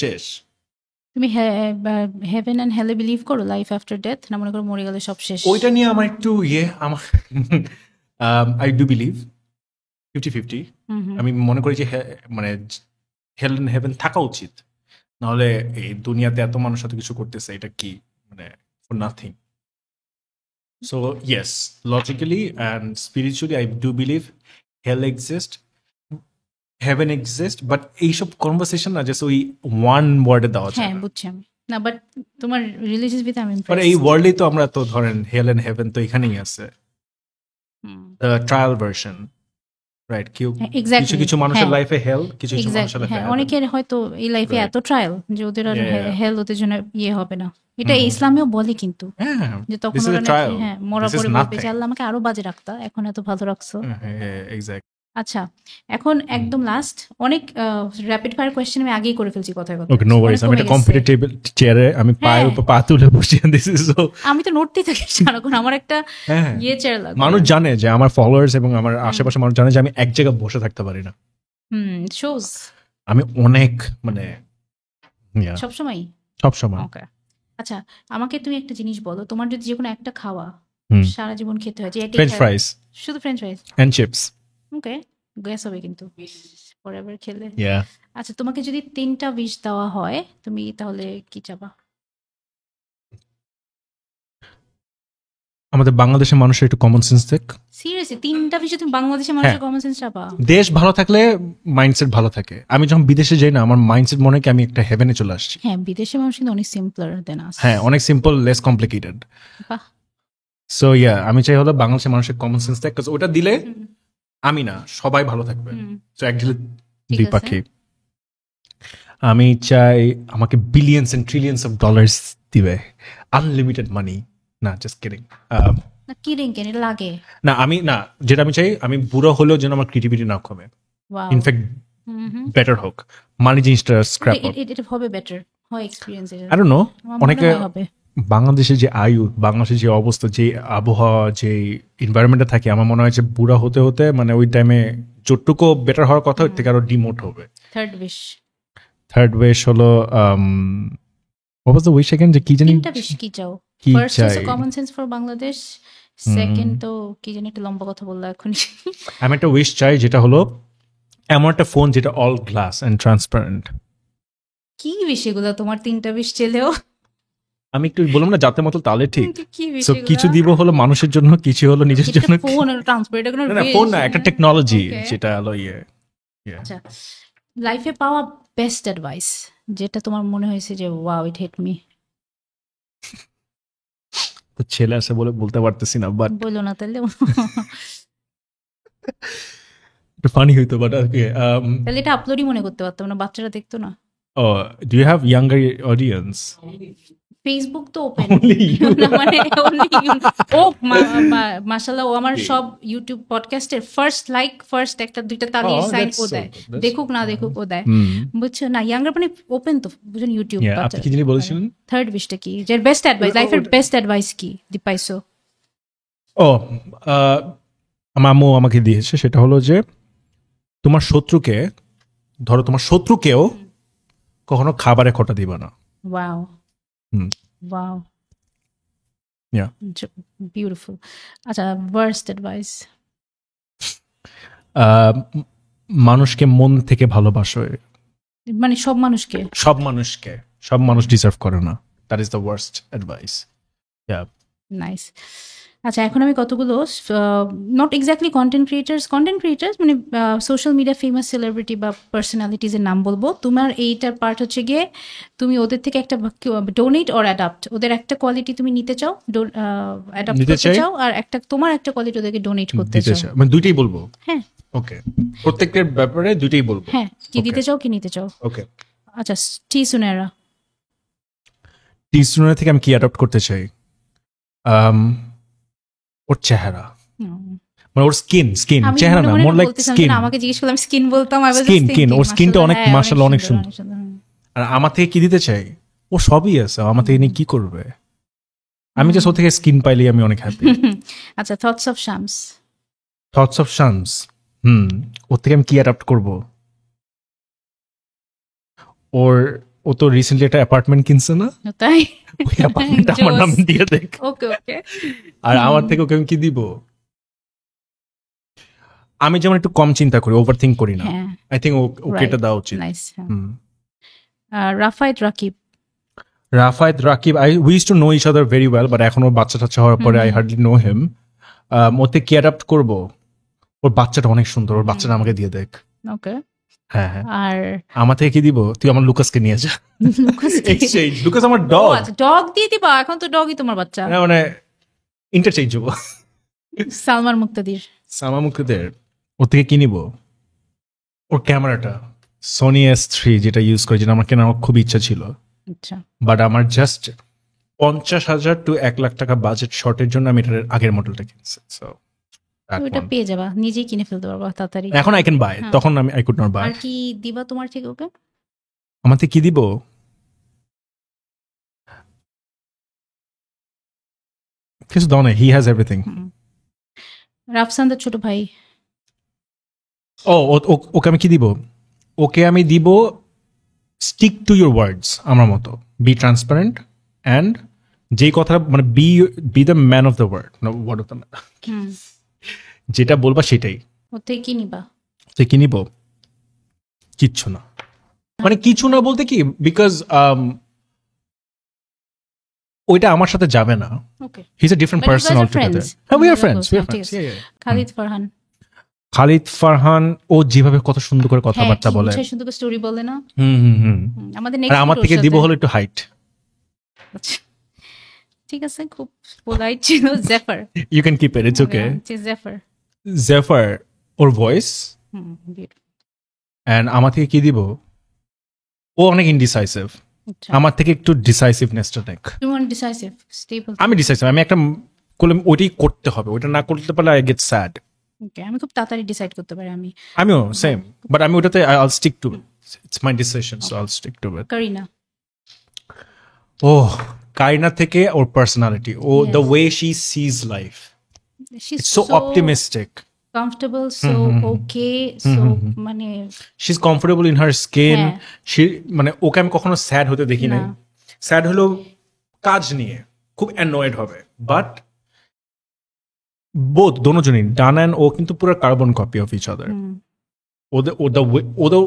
শেষ। তুমি হেভেন এন্ড হেলে বিলিভ করো, লাইফ আফটার ডেথ, না মনে করো মরে গেলে সব শেষ? ওইটা নিয়ে আমার একটু আমার আই ডু বিলিভ 50-50। আমি মনে করি যে মানে হেল এন্ড হেভেন থাকা উচিত, নাহলে এই দুনিয়াতে এত মানুষ এত কিছু করতেছে, এটা কি মানে for nothing. So yes, logically and spiritually I do believe hell exist, heaven exist, but এইসব কনভারসেশন না জাস্ট ওই ওয়ান ওয়ার্ডে দেওয়া যায় হ্যাঁ না। বুঝছি আমি, না বাট তোমার রিলিজিয়াস ভিতে আমি মানে এই ওয়ার্ল্ডেই তো আমরা তো ধরেন হেল এন্ড হেভেন তো এখানেই আছে, ট্রায়াল ভার্সন, রাইট? কেউ কিছু কিছু মানুষের লাইফে হেল, কিছু কিছু মানুষের লাইফে হেভেন। অনেকের হয়তো এই লাইফে এত ট্রায়াল যে ওদের আর হেল ওদের জন্য ইয়ে হবে না। এটা ইসলামেও বলে কিন্তু, যে তখন ওরা নাকি মরা পরে বলবে যে আল্লাহ আমাকে আরো বাজে রাখতা, এখন এত ভালো রাখছো। এক্স্যাক্টলি। আচ্ছা, এখন একদম লাস্ট, অনেক র‍্যাপিড ফায়ার কোশ্চেন আমি আগেই করে ফেলছি কথায় কথা। ওকে, নো ওয়ারিস। আমি একটা কম্পিটিটিভ চেয়ারে আমি পায়ের উপর পা তুলে বসে, দিস ইজ সো, আমি তো নড়তেই থাকি সারাক্ষণ, আমার একটা ইয়ে চেয়ার লাগবে। মানুষ জানে যে আমার ফলোয়ার্স এবং আমার আশেপাশে মানুষ জানে যে আমি এক জায়গায় বসে থাকতে পারি না। শোজ আমি অনেক মানে সবসময়। ওকে, আচ্ছা আমাকে তুমি একটা জিনিস বলো, তোমার যদি যে কোনো একটা খাওয়া সারা জীবন খেতে হয়, যে ফ্রেঞ্চ ফ্রাইস, শুধু French fries and chips, okay, গ্যাস হবে কিন্তু ফরএভার খেলে। আচ্ছা, তোমাকে যদি 3টা উইশ দেওয়া হয়, তুমি তাহলে কি চাবা? আমাদের বাংলাদেশের মানুষের একটু কমন সেন্স দেখ। সিরিয়াসলি 3টা উইশ তুমি বাংলাদেশের মানুষের কমন সেন্স চাবা? দেশ ভালো থাকলে মাইন্ডসেট ভালো থাকে। আমি যখন বিদেশে যাই না, আমার মাইন্ডসেট মনে হয় কি আমি একটা হেভেনে চলে আসছি। হ্যাঁ, বিদেশের মানুষ কিন্তু অনেক সিম্পলার দেন আস। হ্যাঁ, অনেক সিম্পল, লেস কমপ্লিকেটেড। বাহ। সো আমি চাই হলো বাংলাদেশের মানুষের কমন সেন্স দেখ, কারণ ওটা দিলে আমি না সবাই ভালো থাকবে। সো এক ঢিলে দুই পাখি। আমি চাই আমাকে billions and trillions of dollars দিবে, আনলিমিটেড মানি। না, জাস্ট কিডিং। না কিডিং কেন লাগে না, আমি না, যেটা আমি চাই, আমি বুড়ো হলেও যেন আমার ক্রিয়েটিভিটি না কমে, ইনফ্যাক্ট বেটার হোক। মানি জিনিসটা স্ক্র্যাপ আউট, এটা হবে বেটার হয় এক্সপেরিয়েন্স। আই ডোন্ট নো, অনেকে বাংলাদেশের যে আয়ু, বাংলাদেশের যে অবস্থা, যে আবহাওয়া, যে এনভায়রনমেন্টে থাকে, আমার মনে হয় যে বুড়া হতে হতে মানে ওই টাইমে যতটুকু বেটার হওয়ার কথা ওর থেকে আরো ডিমোট হবে। থার্ড উইশ হলো what was the wish again? যে কি জানি, তিনটা উইশ কি চাও? First is common sense for Bangladesh, second তো কি জানি একটা লম্বা কথা বললা এখন। আমি একটা উইশ চাই যেটা হলো এমন একটা ফোন যেটা অল গ্লাস এন্ড ট্রান্সপারেন্ট। কি উইশ এগুলো তোমার? 3টা উইশ চেলেও আমি একটু বললাম না জাতের মতো তালে ঠিক। সো কিছু দিব হলো মানুষের জন্য, কিছু হলো নিজের জন্য। ফোন আর ট্রান্সপারেন্ট, না ফোন না, একটা টেকনোলজি যেটা হলো আচ্ছা লাইফে পাওয়া বেস্ট অ্যাডভাইস যেটা তোমার মনে হয়েছে যে ওয়াও ইট হিট মি। তো ছেলে আছে বলে বলতে পারতেছি না, বাট বলো না তাহলে। একটু ফানি হইতো, বাট আর কি তাহলে এটা আপলোডই মনে করতে পারতাম না, বাচ্চারা দেখতো না। Do you have younger audience? Facebook তো ওপেন Only you. মানে only you. ও মাশাআল্লাহ, ও আমার সব ইউটিউব পডকাস্টের ফার্স্ট একটা দুইটা তালি Oh, সাইন that's ও so দেয়, good. That's দেখুক so না good. দেখুক ও দেয়, হুম। বুঝছো না? ইয়াঙ্গার মানে ওপেন তো, বুঝছেন ইউটিউব। Yeah, আপনি কি জিনিস বলেছিলেন? থার্ড উইশটা কি, যে বেস্ট অ্যাডভাইস, লাইফের বেস্ট অ্যাডভাইস কি পাইছো? ও আমার আম্মু আমাকে দিয়েছে, সেটা হলো যে তোমার শত্রুকে, ধরো তোমার শত্রুকেও কখনো খাবারে খোটা দিবা না। Wow hmm. Wow, Yeah. Beautiful. আচ্ছা, ওয়ার্স্ট অ্যাডভাইস? মানুষকে মন থেকে ভালোবাসো, মানে সব মানুষকে? সব মানুষ ডিজার্ভ করে না, that is the worst advice. Nice. আচ্ছা, এখন আমি কতগুলো নট এক্স্যাক্টলি কন্টেন্ট ক্রিয়েটার্স মানে সোশ্যাল মিডিয়া ফেমাস সেলিব্রিটি বা পার্সোনালিটিজের নাম বলবো। তোমার এইটার পার্ট হচ্ছে গিয়ে তুমি ওদের থেকে একটা ডোনেট অর অ্যাডাপ্ট, ওদের একটা কোয়ালিটি তুমি নিতে চাও, অ্যাডাপ্ট নিতে করতে চাই। চাও, আর একটা তোমার একটা কোয়ালিটি ওদেরকে ডোনেট করতে দিতে চাও। চাই, মানে দুইটাই বলবো? হ্যাঁ ওকে, প্রত্যেকটার ব্যাপারে দুইটাই বলবো। হ্যাঁ, কি Okay. দিতে চাও কি নিতে চাও? ওকে, আচ্ছা, টি সুনেরা। টিসুনার থেকে আমি কি অ্যাডপ্ট করতে চাই? ওর চেহারা, মানে ওর স্কিন আমি চেহারা না, মনে মোর মনে লাইক বলতেছিলাম যে স্কিন। না, আমাকে জিজ্ঞেস করলাম স্কিন বলতাম, I was just Skin, thinking, ওর স্কিনটা অনেক মাশাআল্লাহ, মাশাআল্লাহ অনেক সুন্দর। সুন্দর। আর আমার থেকে কি দিতে চাই? ও সবই আছে, আমার থেকে নিয়ে কি করবে? আমি জাস্ট ও থেকে স্কিন পাইলেই আমি অনেক হ্যাপি। আচ্ছা, thoughts of Shams. Thoughts of Shams, ওর থেকে আমি কি অ্যাডাপ্ট করব? ও তো রিসেন্টলি একটা অ্যাপার্টমেন্ট কিনছে না, তাই? ওই অ্যাপার্টমেন্ট আমার নাম দিয়ে দেখ। ওকে ওকে। আর আমার থেকে ওকে আমি কি দিব? আমি যেমন একটু কম চিন্তা করি, ওভার থিঙ্ক করি না, হ্যাঁ, আই থিঙ্ক ওকে এটা দেওয়া উচিত। Nice. Hmm. Rafayet Rakib. Rafayet Rakib, we use to know each other very well, but এখন ওর বাচ্চা টাচ্চা হওয়ার পরে আই হার্ডলি নো হিম। ওতে কি অ্যাডাপ্ট করব? ওর বাচ্চাটা অনেক সুন্দর, ওর বাচ্চাটা আমাকে দিয়ে দেখ। ওকে। হ্যাঁ হ্যাঁ, আর আমার থেকে কি দিব? তুই আমার লুকাসকে নিয়ে যা, এক্সচেঞ্জ। লুকাস আমার ডগ, ডগ দিয়ে দিবা? এখন তো ডগই তোমার বাচ্চা। মানে ইন্টারচেঞ্জ হবো। সালমান মুক্তাদির। সালমান মুক্তাদির, ওর থেকে কি নিব? ওর ক্যামেরাটা সোনি S3 যেটা ইউজ করে, যেটা আমার কেনার আমার খুব ইচ্ছা ছিল, আচ্ছা, বাট আমার জাস্ট 50,000 to 1,00,000 টাকা বাজেট শর্টের জন্য আমি এটার আগের মডেলটা কিনছি। সো ওইটা পেয়ে যাবা, নিজেই কিনে ফেলতে পারবা তাড়াতাড়ি। এখন আই ক্যান বাই, তখন আমি আই কুড নট বাই। আর কি দিবা তোমার থেকে ওকে? আমার থেকে কি দিব? কিছু দাও না, হি হ্যাজ এভরিথিং। রাফসানদার ছোট ভাই। ওকে আমি কি দিব? ওকে আমি দিব স্টিক টু ইউর ওয়ার্ডস, আমার মতো। বি ট্রান্সপারেন্ট অ্যান্ড যেই কথা, মানে be the man of the word, word of the man, যেটা বলবা সেটাই। ওর থেকে কি নিবা? তো কি নিব? কিচ্ছু না, মানে কিছু না বলতে কি, বিকজ ওইটা আমার সাথে যাবে না। Okay, he is a different But you person guys are altogether. friends. হ্যাঁ, we are You're friends, close. We are ঠিক ফ্রেন্ডস। আছে। খালিদ ফারহান। খালিদ ফারহান, ও যেভাবে কত সুন্দর করে কথাবার্তা বলে, সুন্দর করে স্টোরি বলে না। হুম। আমাদের আর নেক্সট আমার থেকে দিব হলো একটু হাইট। ঠিক আছে, খুব পোলাইট ছিল। Jefar. You can keep it, it's okay. Jefar. Jefar, ওর ভয়েস। অ্যান্ড আমার থেকে কি দিব? ও অনেক ইনডিসাইসিভ, আমার থেকে একটু ডিসাইসিভনেসটা নেক। তুমি অনেক ডিসাইসিভ, স্টেবল। আমি ডিসাইসিভ, আমি একটা করলে ওইটাই করতে হবে, ওইটা না করতে পারলে আই গেট স্যাড। ওকে, আমি খুব তাড়াতাড়ি ডিসাইড করতে পারি। আমিও সেম, বাট আমি ওটাতে I'll stick to it, it's my decision, so I'll stick to it. Kareena. ও কারিনা থেকে ওর পার্সোনালিটি, ও the way she sees life, it's so optimistic, comfortable, so okay, so মানে she is comfortable in her skin. হ্যাঁ। মানে ওকে আমি কখনো sad হতে দেখি নাই। স্যাড হলো কাজ নিয়ে খুব অ্যানয়েড হবে, বাট বোথ দোনোজনই, ডান অ্যান্ড ও কিন্তু পুরো carbon copy of each other.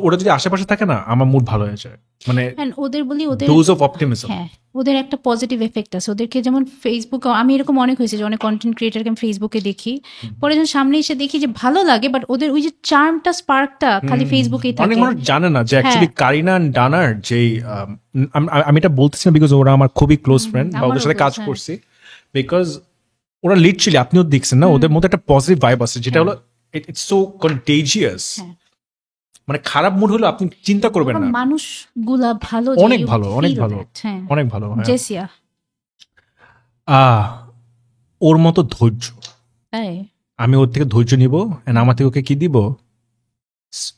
ওরা যদি আশেপাশে থাকে না আমার মুড ভালো হয়ে যায়, মানে ওদের বলি ওদের ডোজ অফ অপটিমিজম। হ্যাঁ, ওদের একটা পজিটিভ এফেক্ট আছে ওদেরকে, যেমন ফেসবুক, আমি এরকম অনেক হয়েছে যে অনেক কন্টেন্ট ক্রিয়েটারকে আমি ফেসবুকে দেখি, পরে যখন সামনে এসে দেখি যে ভালো লাগে, বাট ওদের ওই যে চার্মটা, স্পার্কটা খালি ফেসবুকেই অনেক থাকে। মানুষ জানে না যে অ্যাকচুয়ালি কারিনা এন্ড ডানার যে আমি এটা বলতেছি না বিকজ ওরা আমার খুবই ক্লোজ ফ্রেন্ড বা ওদের সাথে কাজ করছি, বিকজ ওরা লিটারালি, আপনিও দেখছেন না, ওদের মধ্যে একটা পজিটিভ ভাইব আছে যেটা হলো ইটস সো কন্টেজিয়াস। মানে খারাপ মুড হলো আপনি চিন্তা করবেন না, মানুষগুলা ভালো, অনেক ভালো, অনেক ভালো, অনেক ভালো। জেসিয়া ওর মতো ধৈর্য, আমি ওর থেকে ধৈর্য নিব, এন্ড আমার থেকে ওকে কি দিব,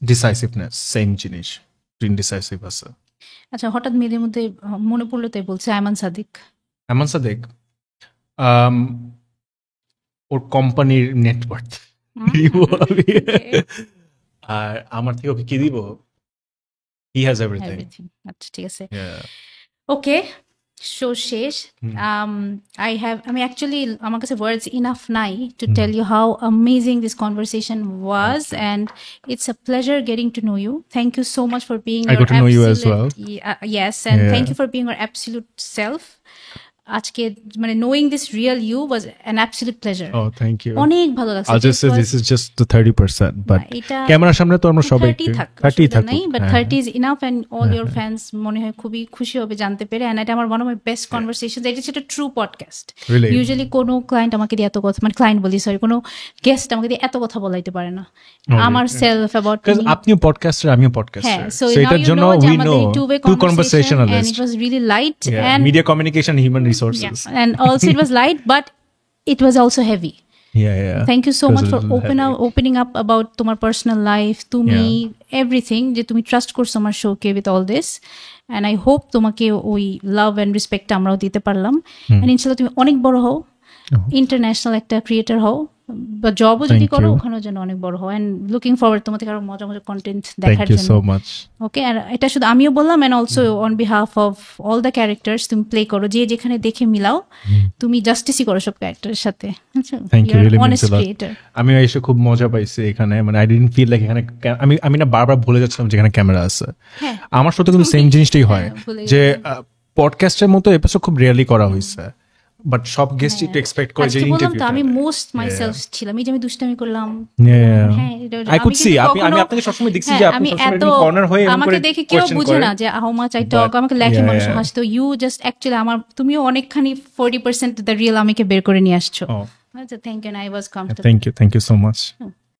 ডিসাইসিভনেস, সেম জিনিস, ইনডিসাইসিভ আছে। আচ্ছা, হঠাৎ মেয়েদের মধ্যে মনে পড়লো তাই বলছে আয়মান সাদিক। ওর কোম্পানির নেটওয়ার্ক, আর আমার থেকে ওকে কি দিব, হি হ্যাজ এভরিথিং। আচ্ছা, ঠিক আছে, ওকে, শো শেষ। আমি অ্যাকচুয়ালি আমার কাছে ওয়ার্ডস ইনাফ নাই to tell you how amazing this conversation was, and it's a pleasure getting to know you. Thank you so much for being yes, and thank you for being your absolute self. আজকে মানে knowing this real you was an absolute pleasure. Oh, thank you. অনেক ভালো লাগছে। I'll just say this is just the 30%, but ক্যামেরার সামনে তো আমরা সবাই 30 থাকি, but 30 is enough, and all your fans মনে হয় খুবই খুশি হবে জানতে পেরে, and এটা আমার one of my best conversations. এটা হচ্ছে ট্রু পডকাস্ট। ইউজুয়ালি কোনো ক্লায়েন্ট আমাকে দিয়ে এত কথা, মানে ক্লায়েন্ট বলি সরি, কোনো গেস্ট আমাকে দিয়ে এত কথা বলাইতে পারে না। আমার সেলফ অ্যাবাউট মি, আপনিও পডকাস্টার, আমিও পডকাস্টার, so এটার জন্য we know two conversationalists, and it was really light, and media communication, human resources, and also it was light, but it was also heavy. Yeah. Thank you so much for opening up about তোমার personal life, তুমি everything, যে তুমি trust করছো আমার শোকে with all this, and I hope তোমাকে ওই লাভ and respect আমরাও দিতে পারলাম, and ইনশাআল্লাহ তুমি অনেক বড় হও, ইন্টারন্যাশনাল একটা ক্রিয়েটর হও, বা জবও যদি করো ওখানেও যেন অনেক বড় হও, and looking forward তোমাদের আরো মজা মজা কন্টেন্ট দেখার জন্য। Thank you so much. Okay, আর এটা শুধু আমিও বললাম, and also on behalf of all the characters তুমি প্লে করো, যে যেখানে দেখে মিলাও, তুমি জাস্টিসই করো সব ক্যারেক্টারের সাথে। Thank you, really means a lot. আমি এসে খুব মজা পাইছি এখানে, মানে I didn't feel like এখানে আমি না বারবার ভুলে যাচ্ছিলাম যেখানে ক্যামেরা আছে। আমার সাথে কিন্তু সেম জিনিসটাই হয়, যে পডকাস্টের মতো এপিসোড খুব রেয়ারলি করা হয়েছে, বাট সব গেস্ট একটু এক্সপেক্ট করে যে ইন্টারভিউ, আমি মোস্ট মাইসেলফ ছিলাম, এই যে আমি দুষ্টামি করলাম, আই কুড সি, আমি আপনাকে সবসময় দেখছি যে আপনি সবসময় কর্নার হয়ে আমাকে দেখে কেউ বুঝে না যে হাউ মাচ আই টক, আমাকে লেখে মানুষ হাসতো, ইউ জাস্ট অ্যাকচুয়ালি আমার, তুমিও অনেকখানি 40% দ্য রিয়েল আমাকে বের করে নিয়ে আসছো। আচ্ছা, thank you, I was comfortable. Thank you so much.